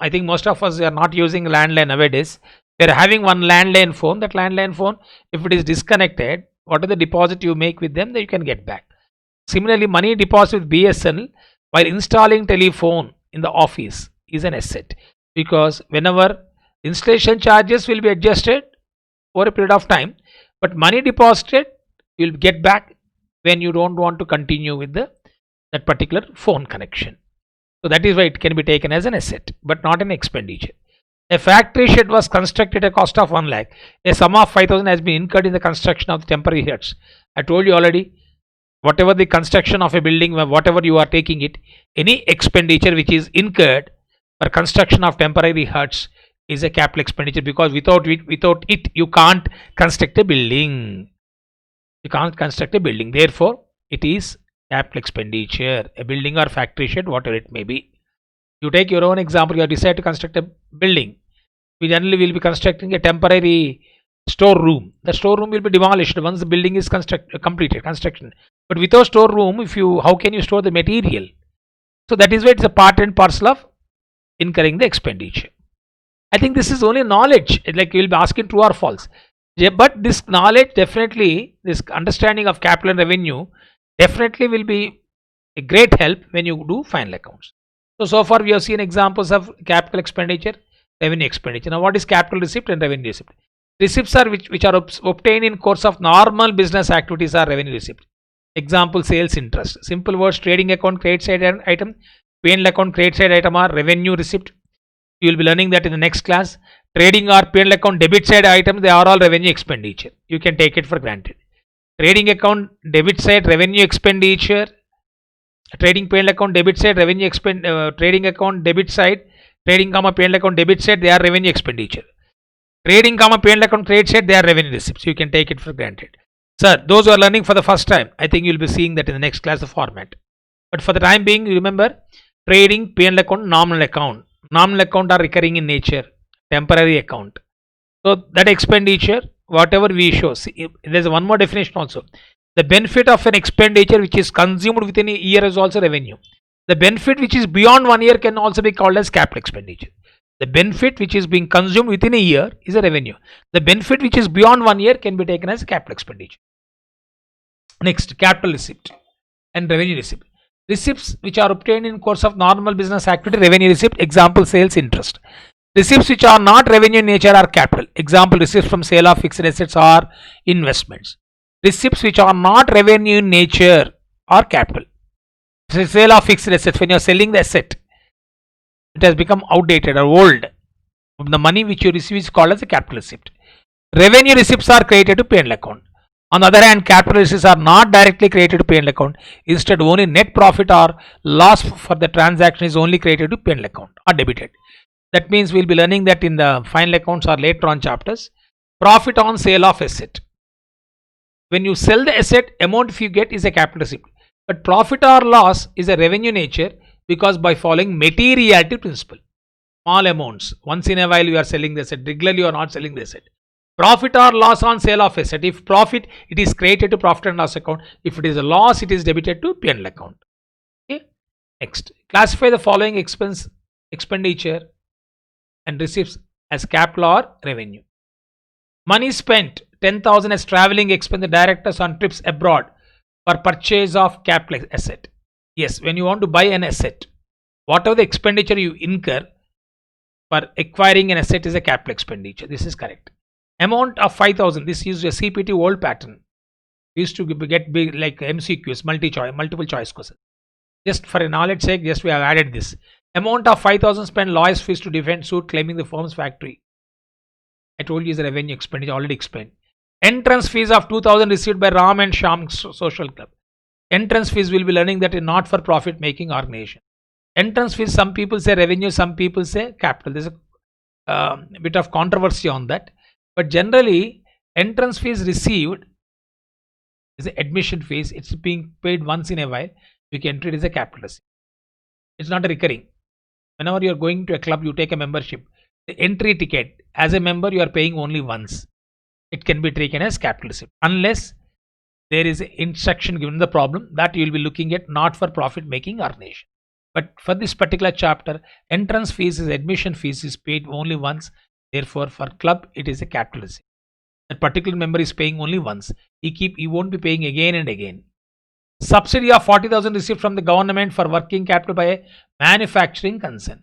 I think most of us are not using landline nowadays. They are having one landline phone. That landline phone, if it is disconnected, what are the deposit you make with them, that you can get back. Similarly, money deposit with BSNL while installing telephone in the office is an asset, because whenever installation charges will be adjusted over a period of time, but money deposited you will get back when you don't want to continue with that particular phone connection. So that is why it can be taken as an asset, but not an expenditure. A factory shed was constructed at a cost of 1 lakh. A sum of 5,000 has been incurred in the construction of the temporary sheds. I told you already, whatever the construction of a building, whatever you are taking it, any expenditure which is incurred for construction of temporary huts is a capital expenditure, because without it you can't construct a building. You can't construct a building. Therefore, it is capital expenditure. A building or factory shed, whatever it may be. You take your own example. You decide to construct a building. We generally will be constructing a temporary storeroom. The storeroom will be demolished once the building is completed construction. But without storeroom, how can you store the material? So that is why it's a part and parcel of incurring the expenditure. I think this is only knowledge. Like, you will be asking true or false. But this knowledge, definitely, this understanding of capital and revenue definitely will be a great help when you do final accounts. So far we have seen examples of capital expenditure, revenue expenditure. Now, what is capital receipt and revenue receipt? Receipts are which are obtained in course of normal business activities are revenue receipt. Example, sales interest. Simple words: trading account credit side item, P&L account credit side item are revenue receipt. You will be learning that in the next class. Trading or P&L account debit side items, they are all revenue expenditure. You can take it for granted. Trading account debit side revenue expenditure. Trading P&L account debit side revenue trading account debit side, trading P&L account debit side, they are revenue expenditure. Trading P&L account credit side, they are revenue receipts. You can take it for granted. Sir, those who are learning for the first time, I think you will be seeing that in the next class, the format. But for the time being, remember, trading P&L account, nominal account. Nominal account are recurring in nature, temporary account. So that expenditure, whatever we show, see, there's one more definition also. The benefit of an expenditure which is consumed within a year is also revenue. The benefit which is beyond 1 year can also be called as capital expenditure. The benefit which is being consumed within a year is a revenue. The benefit which is beyond 1 year can be taken as capital expenditure. Next, capital receipt and revenue receipt. Receipts which are obtained in course of normal business activity, revenue receipt. Example, sales interest. Receipts which are not revenue in nature are capital. Example, receipts from sale of fixed assets or investments. Receipts which are not revenue in nature are capital. Sale of fixed assets, when you are selling the asset, it has become outdated or old. The money which you receive is called as a capital receipt. Revenue receipts are created to P&L account. On the other hand, capital receipts are not directly created to P&L account. Instead, only net profit or loss for the transaction is only created to P&L account or debited. That means we will be learning that in the final accounts or later on chapters. Profit on sale of asset. When you sell the asset, amount if you get is a capital receipt. But profit or loss is a revenue nature, because by following materiality principle. Small amounts. Once in a while you are selling the asset. Regularly you are not selling the asset. Profit or loss on sale of asset. If profit, it is created to profit and loss account. If it is a loss, it is debited to P&L account. Okay. Next, classify the following expenditure and receipts as capital or revenue. Money spent 10,000 as traveling expense, the directors on trips abroad for purchase of capital asset. Yes, when you want to buy an asset, whatever the expenditure you incur, for acquiring an asset is a capital expenditure. This is correct. Amount of 5,000. This is a CPT old pattern. We used to get big like MCQs, multiple choice questions. Just for a knowledge sake, just we have added this. Amount of 5,000 spent lawyers fees to defend suit claiming the firm's factory. I told you is a revenue expenditure, already explained. Entrance fees of 2,000 received by Ram and Shyam Social Club. Entrance fees will be learning that a not-for-profit making organization. Entrance fees, some people say revenue, some people say capital. There's a bit of controversy on that. But generally, entrance fees received is admission fees. It's being paid once in a while. You can treat it as a capital receipt. It's not a recurring. Whenever you are going to a club, you take a membership. The entry ticket, as a member, you are paying only once. It can be taken as capital receipt. Unless there is an instruction given the problem that you will be looking at not-for-profit making organization. But for this particular chapter, entrance fees is admission fees is paid only once. Therefore, for club, it is a capital receipt. That particular member is paying only once. He won't be paying again and again. Subsidy of 40,000 received from the government for working capital by a manufacturing concern.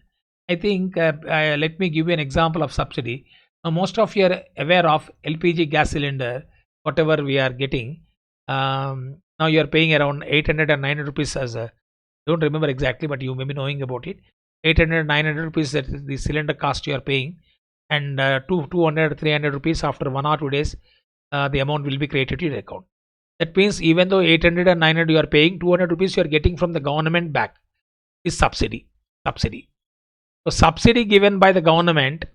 I think let me give you an example of subsidy. Now, most of you are aware of LPG gas cylinder, whatever we are getting. Now you are paying around 800 or 900 rupees as a, don't remember exactly, but you may be knowing about it. 800, 900 rupees that is the cylinder cost you are paying, and 200, 300 rupees after 1 or 2 days, the amount will be created to your account. That means even though 800 and 900 you are paying, 200 rupees you are getting from the government back is subsidy. So subsidy given by the government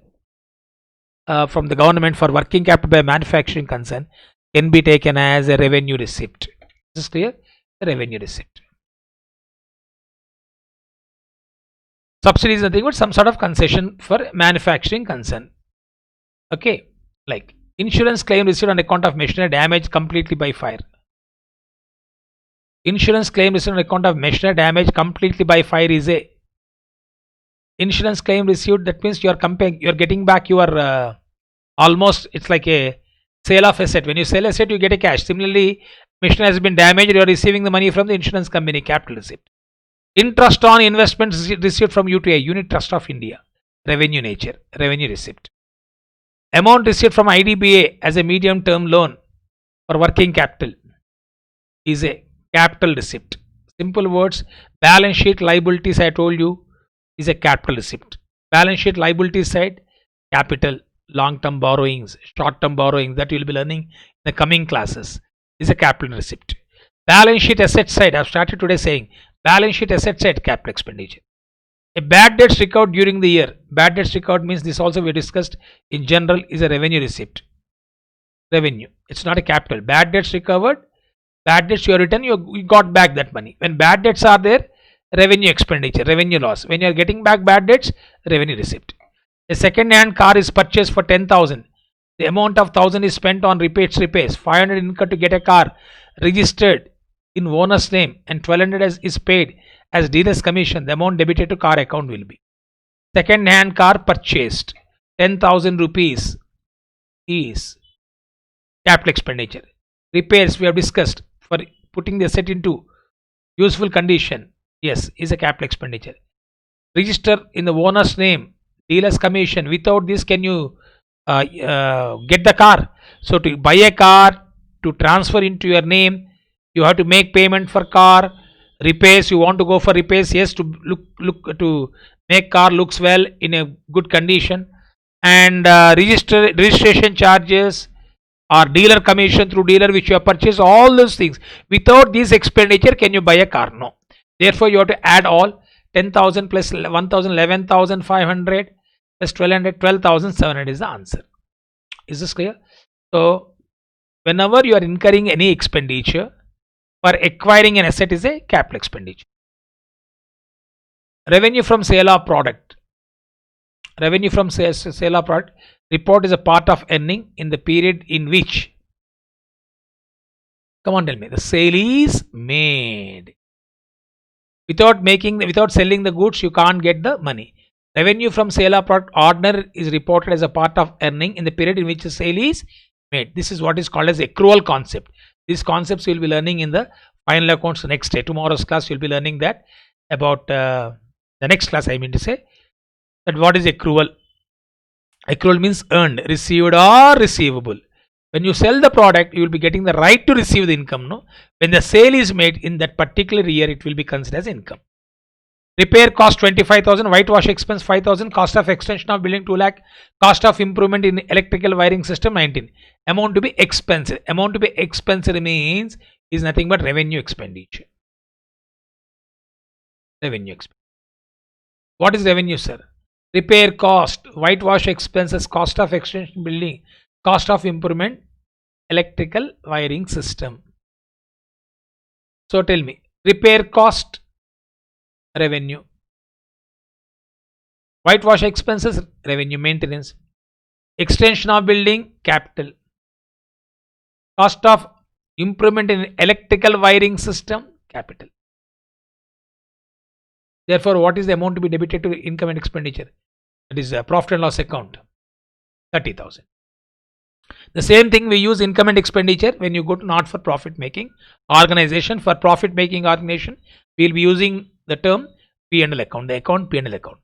from the government for working capital by manufacturing concern can be taken as a revenue receipt. This is clear? The revenue receipt. Subsidy is nothing but some sort of concession for manufacturing concern. Okay, like insurance claim received on account of machinery damage completely by fire. Insurance claim received on account of machinery damage completely by fire is a insurance claim received. That means you are getting back your almost, it's like a sale of asset. When you sell asset, you get a cash. Similarly, machinery has been damaged, you are receiving the money from the insurance company, capital receipt. Interest on investments received from UTI, Unit Trust of India, revenue nature, revenue receipt. Amount received from IDBA as a medium term loan for working capital is a capital receipt. Simple words, balance sheet liabilities I told you is a capital receipt. Balance sheet liabilities side, capital, long term borrowings, short term borrowings that you will be learning in the coming classes is a capital receipt. Balance sheet asset side, I have started today saying, balance sheet asset side, capital expenditure. A bad debts recovered during the year. Bad debts recovered means this also we discussed in general is a revenue receipt. Revenue. It's not a capital. Bad debts recovered. Bad debts you are written, you got back that money. When bad debts are there, revenue expenditure, revenue loss. When you are getting back bad debts, revenue receipt. A second hand car is purchased for 10,000. The amount of 1,000 is spent on repairs. 500 incurred to get a car registered in owner's name and 1,200 is paid as dealer's commission. The amount debited to car account will be. Second hand car purchased 10,000 rupees is capital expenditure. Repairs we have discussed for putting the asset into useful condition, yes, is a capital expenditure. Register in the owner's name, dealer's commission. Without this, can you get the car? So to buy a car, to transfer into your name, you have to make payment for car. Repairs, you want to go for repairs, yes, to look to make car looks well in a good condition. And registration charges or dealer commission through dealer which you have purchased, all those things. Without this expenditure, can you buy a car? No. Therefore, you have to add all 10,000 plus 1,000, 11,500 plus 1,200, 12,700 is the answer. Is this clear? So, whenever you are incurring any expenditure for acquiring an asset is a capital expenditure. Revenue from sale of product. Revenue from sale of product report is a part of earning in the period in which, come on, tell me, the sale is made. Without selling the goods, you can't get the money. Revenue from sale of product ordinary is reported as a part of earning in the period in which the sale is made. This is what is called as accrual concept. These concepts you will be learning in the final accounts next day. Tomorrow's class you will be learning that about the next class, I mean to say. that what is accrual? Accrual means earned, received or receivable. When you sell the product, you will be getting the right to receive the income. No, when the sale is made in that particular year, it will be considered as income. Repair cost 25,000, whitewash expense 5,000, cost of extension of building 2 lakh, cost of improvement in electrical wiring system 19. Amount to be expensed. Amount to be expensed means is nothing but revenue expenditure. Revenue expense. What is revenue, sir? Repair cost, whitewash expenses, cost of extension building, cost of improvement, electrical wiring system. So tell me, repair cost, revenue. Whitewash expenses, revenue, maintenance. Extension of building, capital. Cost of improvement in electrical wiring system, capital. Therefore, what is the amount to be debited to income and expenditure? That is a profit and loss account, 30,000. The same thing we use income and expenditure when you go to not for profit making organization. For profit making organization, we will be using the term P&L account, the account P&L account.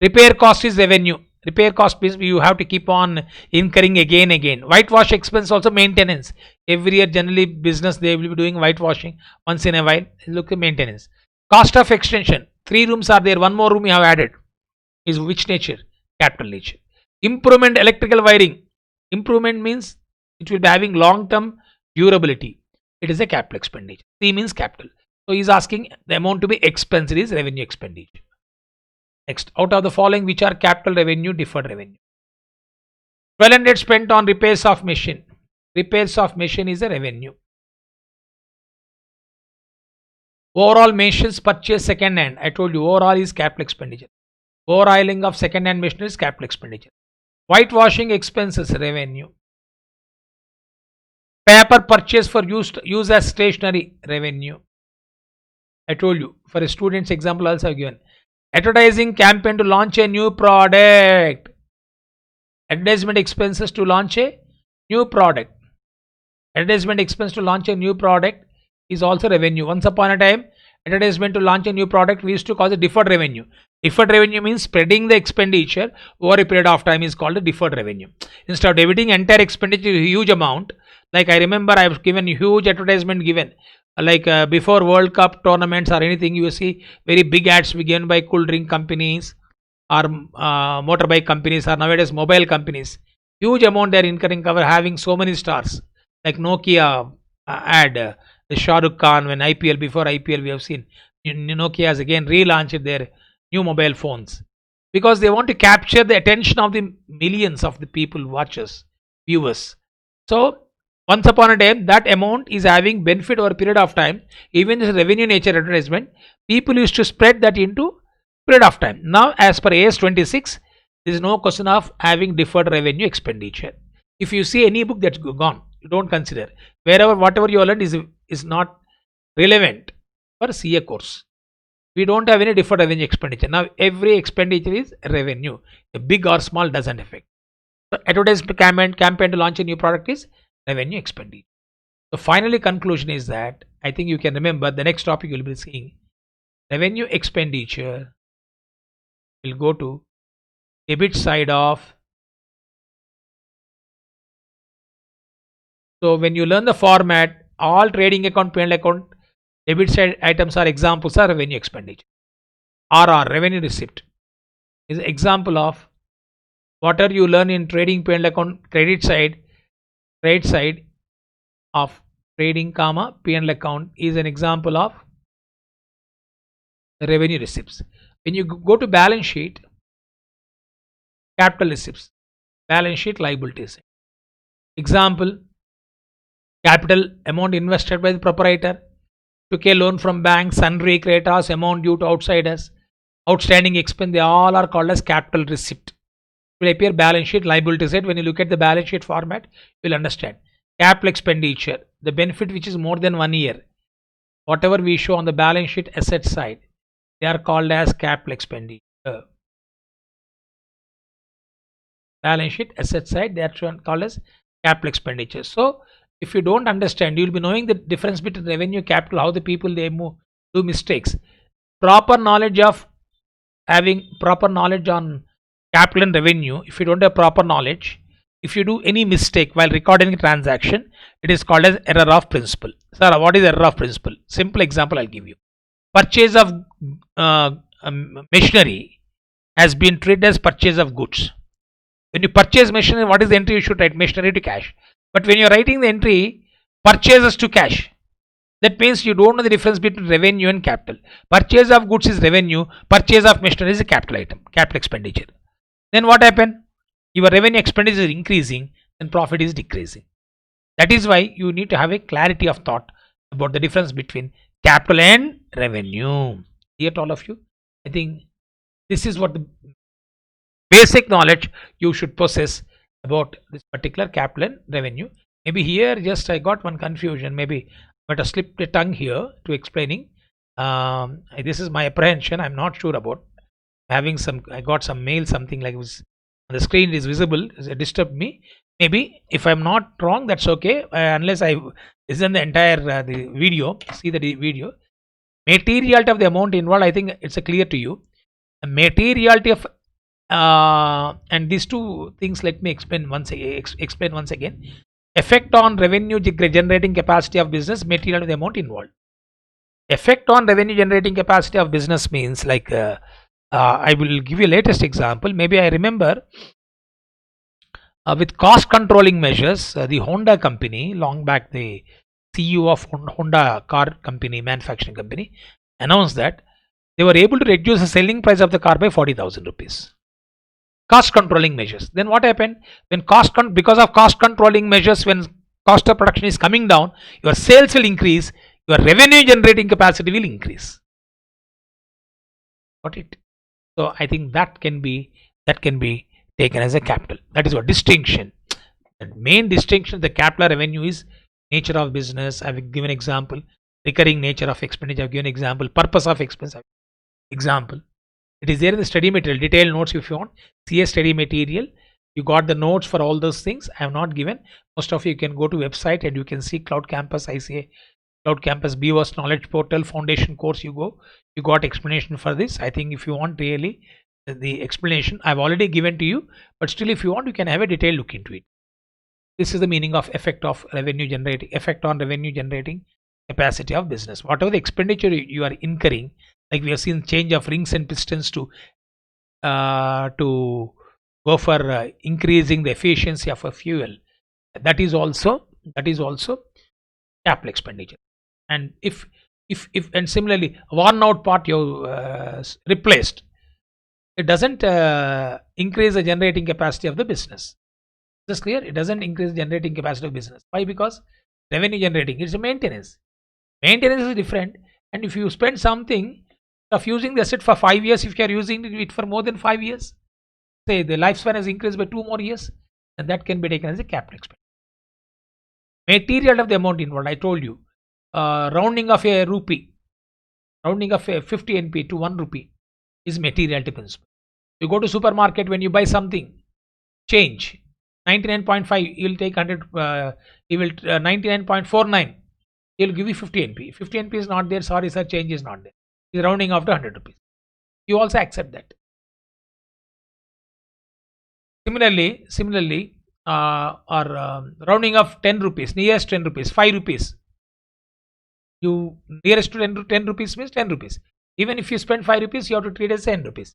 Repair cost is revenue. Repair cost means you have to keep on incurring again. Whitewash expense also maintenance. Every year generally business they will be doing whitewashing once in a while. Look at maintenance. Cost of extension. 3 rooms are there, 1 more room you have added. Is which nature? Capital nature. Improvement electrical wiring. Improvement means it will be having long term durability. It is a capital expenditure. C means capital. So he is asking the amount to be expensed is revenue expenditure. Next, out of the following which are capital revenue, deferred revenue? 1200 spent on repairs of machine. Repairs of machine is a revenue. Overall machines purchase second hand. I told you overall is capital expenditure. Overhauling of second hand machinery is capital expenditure. Whitewashing expenses, revenue. Paper purchase for use as stationery, revenue. I told you for a student's example also given. Advertising campaign to launch a new product. Advertisement expenses to launch a new product. Advertisement expense to launch a new product is also revenue. Once upon a time, advertisement to launch a new product we used to call it deferred revenue. Deferred revenue means spreading the expenditure over a period of time is called a deferred revenue. Instead of debiting entire expenditure a huge amount, like I remember I have given huge advertisement given, like before World Cup tournaments or anything, you see very big ads given by cool drink companies or motorbike companies or nowadays mobile companies. Huge amount they are incurring cover having so many stars, like Nokia ad. The Shah Rukh Khan when IPL, before IPL we have seen Nokia has again relaunched their new mobile phones because they want to capture the attention of the millions of the people, watchers, viewers. So once upon a time that amount is having benefit over a period of time. Even as revenue nature advertisement, people used to spread that into period of time. Now as per AS 26, there is no question of having deferred revenue expenditure. If you see any book that's gone, you don't consider. Wherever whatever you learned is not relevant for CA course. We don't have any deferred revenue expenditure. Now every expenditure is revenue. A big or small doesn't affect. So advertisement campaign to launch a new product is revenue expenditure. So finally conclusion is that I think you can remember the next topic you will be seeing. Revenue expenditure will go to debit side of. So when you learn the format, all trading account, P&L account, debit side items are examples of revenue expenditure. RR, revenue receipt, is an example of whatever you learn in trading P&L account, credit side, trade side of trading, P&L account is an example of revenue receipts. When you go to balance sheet, capital receipts, balance sheet liabilities. Example, capital amount invested by the proprietor, took a loan from bank, sundry creditors, amount due to outsiders, outstanding expense, they all are called as capital receipt. It will appear balance sheet liability side. When you look at the balance sheet format, you will understand. Capital expenditure, the benefit which is more than 1 year, whatever we show on the balance sheet asset side, they are called as capital expenditure. Balance sheet asset side, they are called as capital expenditure. So if you don't understand, you will be knowing the difference between revenue, capital, how the people they do mistakes. Proper knowledge of having proper knowledge on capital and revenue, if you don't have proper knowledge, if you do any mistake while recording a transaction, it is called as error of principle. Sir, what is error of principle? Simple example I'll give you. Purchase of machinery has been treated as purchase of goods. When you purchase machinery, what is the entry you should write? Machinery to cash. But when you're writing the entry, purchases to cash, that means you don't know the difference between revenue and capital. Purchase of goods is revenue, purchase of machinery is a capital item, capital expenditure. Then what happened? Your revenue expenditure is increasing and profit is decreasing. That is why you need to have a clarity of thought about the difference between capital and revenue. Here to all of you, I think this is what the basic knowledge you should possess about this particular capital and revenue. Maybe here just I got one confusion, maybe but I slipped the tongue here to explaining. This is my apprehension. I'm not sure about having some. I got some mail, something like it was on the screen is visible. It disturbed me. Maybe if I'm not wrong, that's okay. Unless I listen the entire the video, see the video. Materiality of the amount involved. I think it's clear to you. A materiality of and these two things. Let me explain once again. Effect on revenue generating capacity of business, material to the amount involved. Effect on revenue generating capacity of business means like I will give you a latest example. Maybe I remember with cost controlling measures, the Honda company, long back the CEO of Honda car company, manufacturing company, announced that they were able to reduce the selling price of the car by 40,000 rupees. Cost controlling measures. Then what happened? When because of cost controlling measures, when cost of production is coming down, your sales will increase, your revenue generating capacity will increase. Got it? So I think that can be taken as a capital. That is what distinction. The main distinction of the capital revenue is nature of business. I have given example. Recurring nature of expenditure. I have given example. Purpose of expense. Example. It is there in the study material. Detailed notes if you want. See a study material. You got the notes for all those things. I have not given. Most of you can go to website and you can see Cloud Campus, ICA, Cloud Campus, BOS Knowledge Portal, Foundation course. You go. You got explanation for this. I think if you want really the explanation, I've already given to you. But still, if you want, you can have a detailed look into it. This is the meaning of effect of revenue generating, effect on revenue generating capacity of business. Whatever the expenditure you are incurring, like we have seen change of rings and pistons to go for increasing the efficiency of a fuel. That is also capital expenditure. And if and similarly worn out part you replaced, it doesn't increase the generating capacity of the business. Is this clear? It doesn't increase generating capacity of business. Why? Because revenue generating, it's a maintenance. Maintenance is different. And if you spend something of using the asset for 5 years, if you are using it for more than 5 years, say the lifespan has increased by 2 more years, and that can be taken as a capital expenditure. Material of the amount involved, I told you, rounding of a rupee, rounding of a 50 NP to 1 rupee is materiality principle. You go to supermarket, when you buy something, change 99.5, you will take 100, you will 99.49, he will give you 50 NP. 50 NP is not there, sorry sir, change is not there. He is rounding off to 100 rupees. You also accept that. Similarly, rounding of 10 rupees, nearest 10 rupees, 5 rupees. You nearest to 10 rupees means 10 rupees. Even if you spend 5 rupees, you have to treat it as 10 rupees.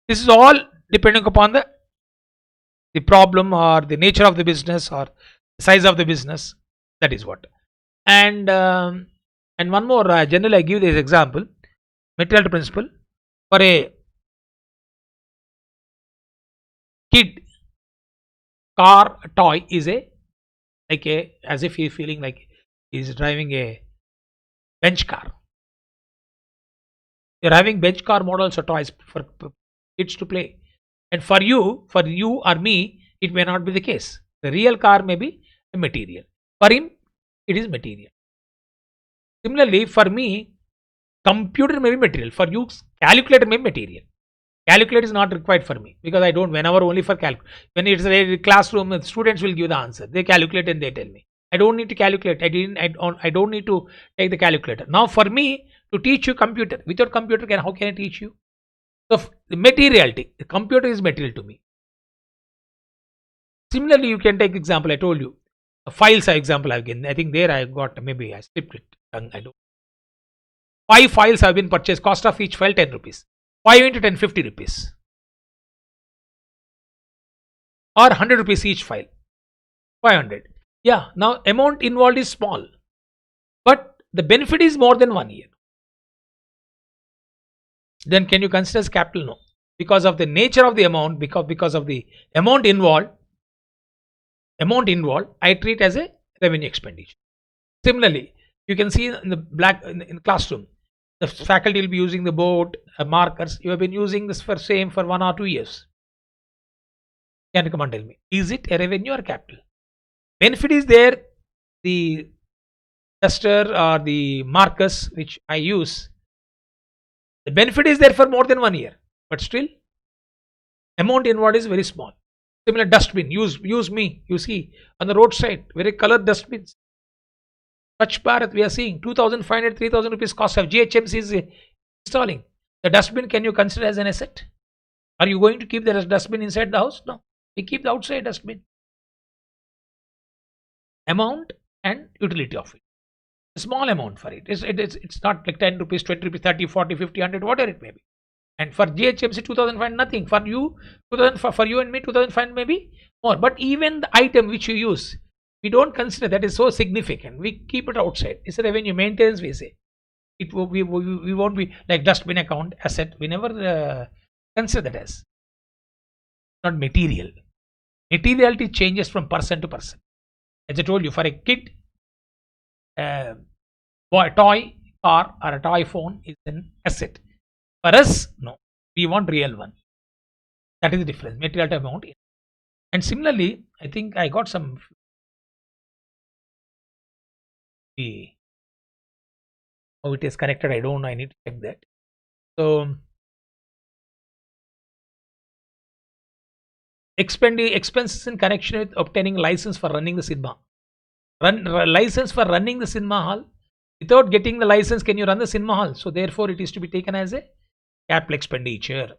This is all depending upon the problem or the nature of the business or the size of the business. That is what. And one more, generally I give this example. Materiality principle for a kid, car toy is as if he is feeling like he is driving a bench car. You are having bench car models or toys for kids to play, and for you or me, it may not be the case. The real car may be a material. For him, it is material. Similarly, for me, computer may be material. For you, calculator may be material. Calculator is not required for me because I don't. Whenever only for calculate. When it's a classroom, students will give the answer. They calculate and they tell me. I don't need to calculate. I don't need to take the calculator. Now, for me to teach you computer, without computer, how can I teach you? So the materiality, the computer is material to me. Similarly, you can take example. I told you files. Example I've given. I think there I got, maybe I skipped it. I don't. 5 files have been purchased. Cost of each file 10 rupees. 5 into 10, 50 rupees. Or 100 rupees each file. 500. Yeah. Now amount involved is small, but the benefit is more than 1 year. Then can you consider as capital? No, because of the nature of the amount, because of the amount involved, I treat as a revenue expenditure. Similarly, you can see in the in classroom, the faculty will be using the board, markers. You have been using this for 1 or 2 years. Can you come and tell me, is it a revenue or capital? Benefit is there. The duster or the markers which I use, the benefit is there for more than 1 year, but still amount involved is very small. Similar dustbin, use me. You see on the roadside, very colored dustbins. Swachh Bharat, we are seeing 2,500, 3,000 rupees cost of GHMC is installing. The dustbin, can you consider as an asset? Are you going to keep the dustbin inside the house? No, we keep the outside dustbin. Amount and utility of it. A small amount for it. It's not like 10 rupees, 20 rupees, 30, 40, 50, 100, whatever it may be. And for GHMC 2005, nothing. For you, for you and me, 2005 maybe more. But even the item which you use, we don't consider that is so significant. We keep it outside. It's a revenue maintenance, we say. We won't be like dustbin account asset. We never consider that as not material. Materiality changes from person to person. As I told you, for a kid, a toy car or a toy phone is an asset. For us, no, we want real one. That is the difference, material amount. And similarly, I think I got some how it is connected. I don't know. I need to check that. So expenses in connection with obtaining license for running the cinema. License for running the cinema hall. Without getting the license, can you run the cinema hall? So therefore, it is to be taken as a capital expenditure.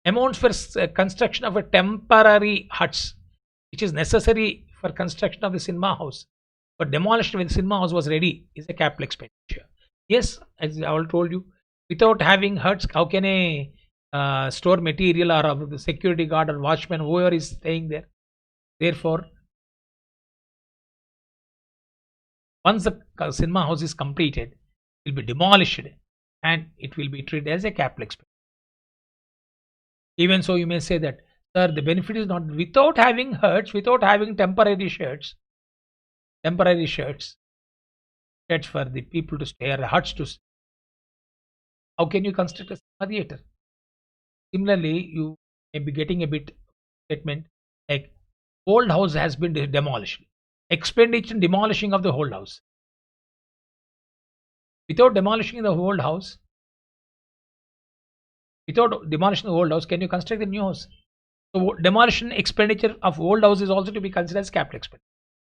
Amounts for construction of a temporary huts, which is necessary for construction of the cinema house, but demolition when the cinema house was ready, is a capital expenditure. Yes, as I told you, without having huts, how can a store material or the security guard or watchman, whoever is staying there? Therefore, once the cinema house is completed, it will be demolished and it will be treated as a capital expenditure. Even so, you may say that, sir, the benefit is not without having huts, without having temporary sheds for the people to stay or huts to stay. How can you construct a cinema theater? Similarly, you may be getting a bit statement like old house has been demolished. Expenditure in demolishing of the old house. Without demolishing the old house, can you construct a new house? So demolition expenditure of old house is also to be considered as capital expenditure.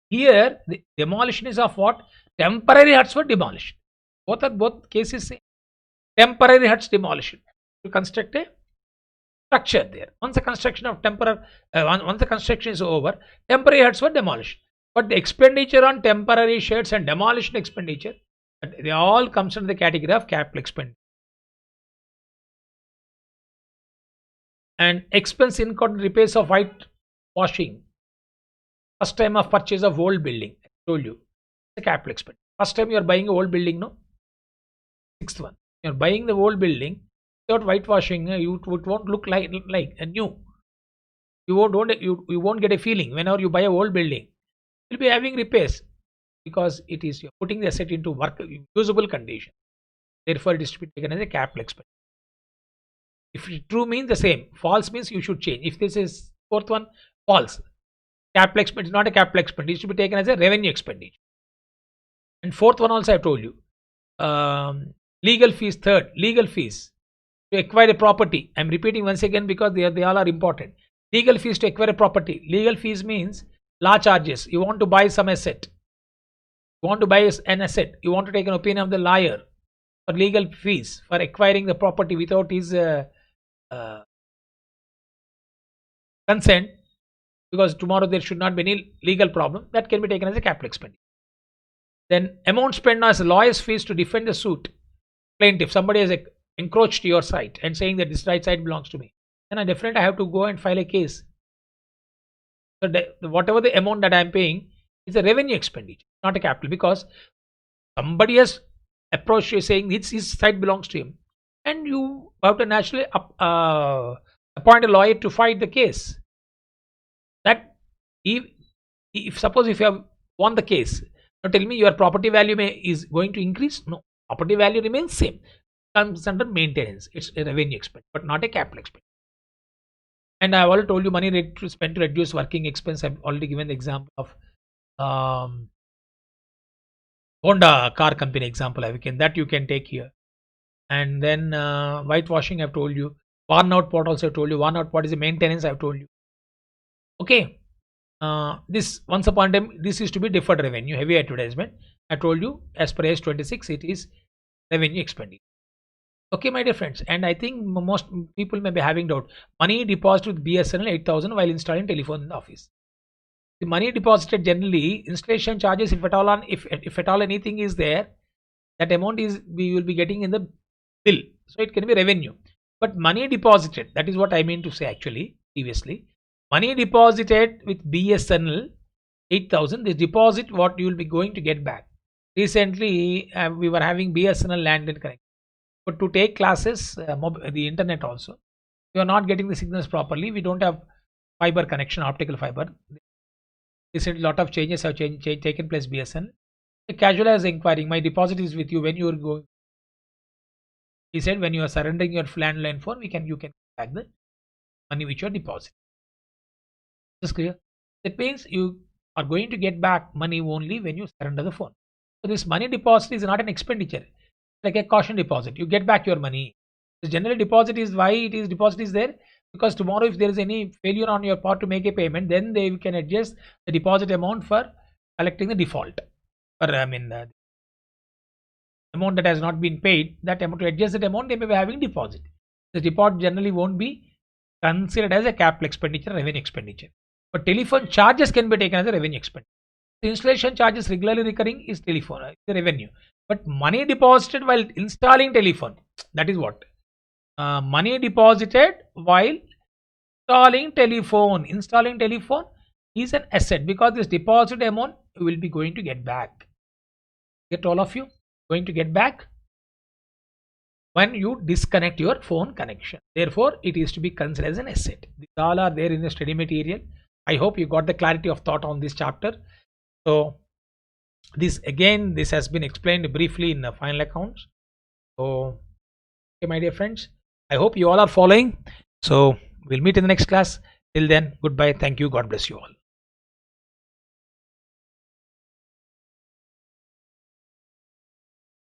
Here, the demolition is of what? Temporary huts were demolished. Both cases say temporary huts demolished to construct a structure there. Once the construction of once the construction is over, temporary huts were demolished. But the expenditure on temporary sheds and demolition expenditure, they all comes under the category of capital expenditure. And expense incurred repairs of whitewashing. First time of purchase of old building. I told you, the capital expenditure. First time you are buying a old building, no? Sixth one, you are buying the old building without whitewashing. It won't look like a new. You won't get a feeling whenever you buy a old building. You'll be having repairs because it is you're putting the asset into usable condition. Therefore, it is to be taken as a capital expenditure. If true means the same, false means you should change. If this is fourth one, false. Capital expenditure is not a capital expenditure. It should be taken as a revenue expenditure. And fourth one also I told you. Legal fees. Third, legal fees to acquire a property. I'm repeating once again because they all are important. Legal fees to acquire a property. Legal fees means law charges. You want to buy some asset. You want to buy an asset. You want to take an opinion of the lawyer for legal fees for acquiring the property without his consent, because tomorrow there should not be any legal problem, that can be taken as a capital expenditure. Then amount spent as lawyer's fees to defend the suit. Plaintiff, somebody has encroached your site and saying that this right side belongs to me, then I definitely have to go and file a case. So whatever the amount that I am paying is a revenue expenditure, not a capital, because somebody has approached you saying his site belongs to him, and you have to naturally appoint a lawyer to fight the case. That if suppose if you have won the case, now tell me your property value is going to increase? No, property value remains same. Comes under maintenance. It's a revenue expense, but not a capital expense. And I have already told you money rate to spend to reduce working expense. I've already given the example of Honda car company example. That you can take here. And then whitewashing, I've told you. Worn out pot also I've told you. Worn out pot is a maintenance, I've told you. Okay. This once upon a time, this used to be deferred revenue, heavy advertisement. I told you as per AS26, it is revenue expenditure. Okay, my dear friends, and I think most people may be having doubt. Money deposited with BSNL 8,000 while installing telephone in the office. The money deposited generally, installation charges, if at all anything is there, that amount is we will be getting in the bill. So it can be revenue. But money deposited, that is what I mean to say actually previously. Money deposited with BSNL 8,000, this deposit what you will be going to get back. Recently we were having BSNL landed connection. But to take classes, the internet also, you are not getting the signals properly. We don't have fiber connection, optical fiber. Recently, a lot of changes have taken place. BSNL. The casual is inquiring. My deposit is with you. When you are going, he said, when you are surrendering your landline phone, you can get back the money which you are depositing. Is this clear? That means you are going to get back money only when you surrender the phone. So this money deposit is not an expenditure. Like a caution deposit, you get back your money. The general deposit is why it is deposit is there, because tomorrow if there is any failure on your part to make a payment, then they can adjust the deposit amount for collecting the default, or the amount that has not been paid, that amount, to adjust that amount they may be having deposit. The deposit generally won't be considered as a capital expenditure, revenue expenditure, but telephone charges can be taken as a revenue expenditure. The installation charges regularly recurring is telephone, the revenue. But money deposited while installing telephone, that is what? Money deposited while installing telephone. Installing telephone is an asset, because this deposit amount you will be going to get back. Get all of you? Going to get back when you disconnect your phone connection. Therefore, it is to be considered as an asset. These all are there in the study material. I hope you got the clarity of thought on this chapter. So this has been explained briefly in the final accounts. So okay, my dear friends, I hope you all are following. So we'll meet in the next class. Till then, goodbye. Thank you. God bless you all.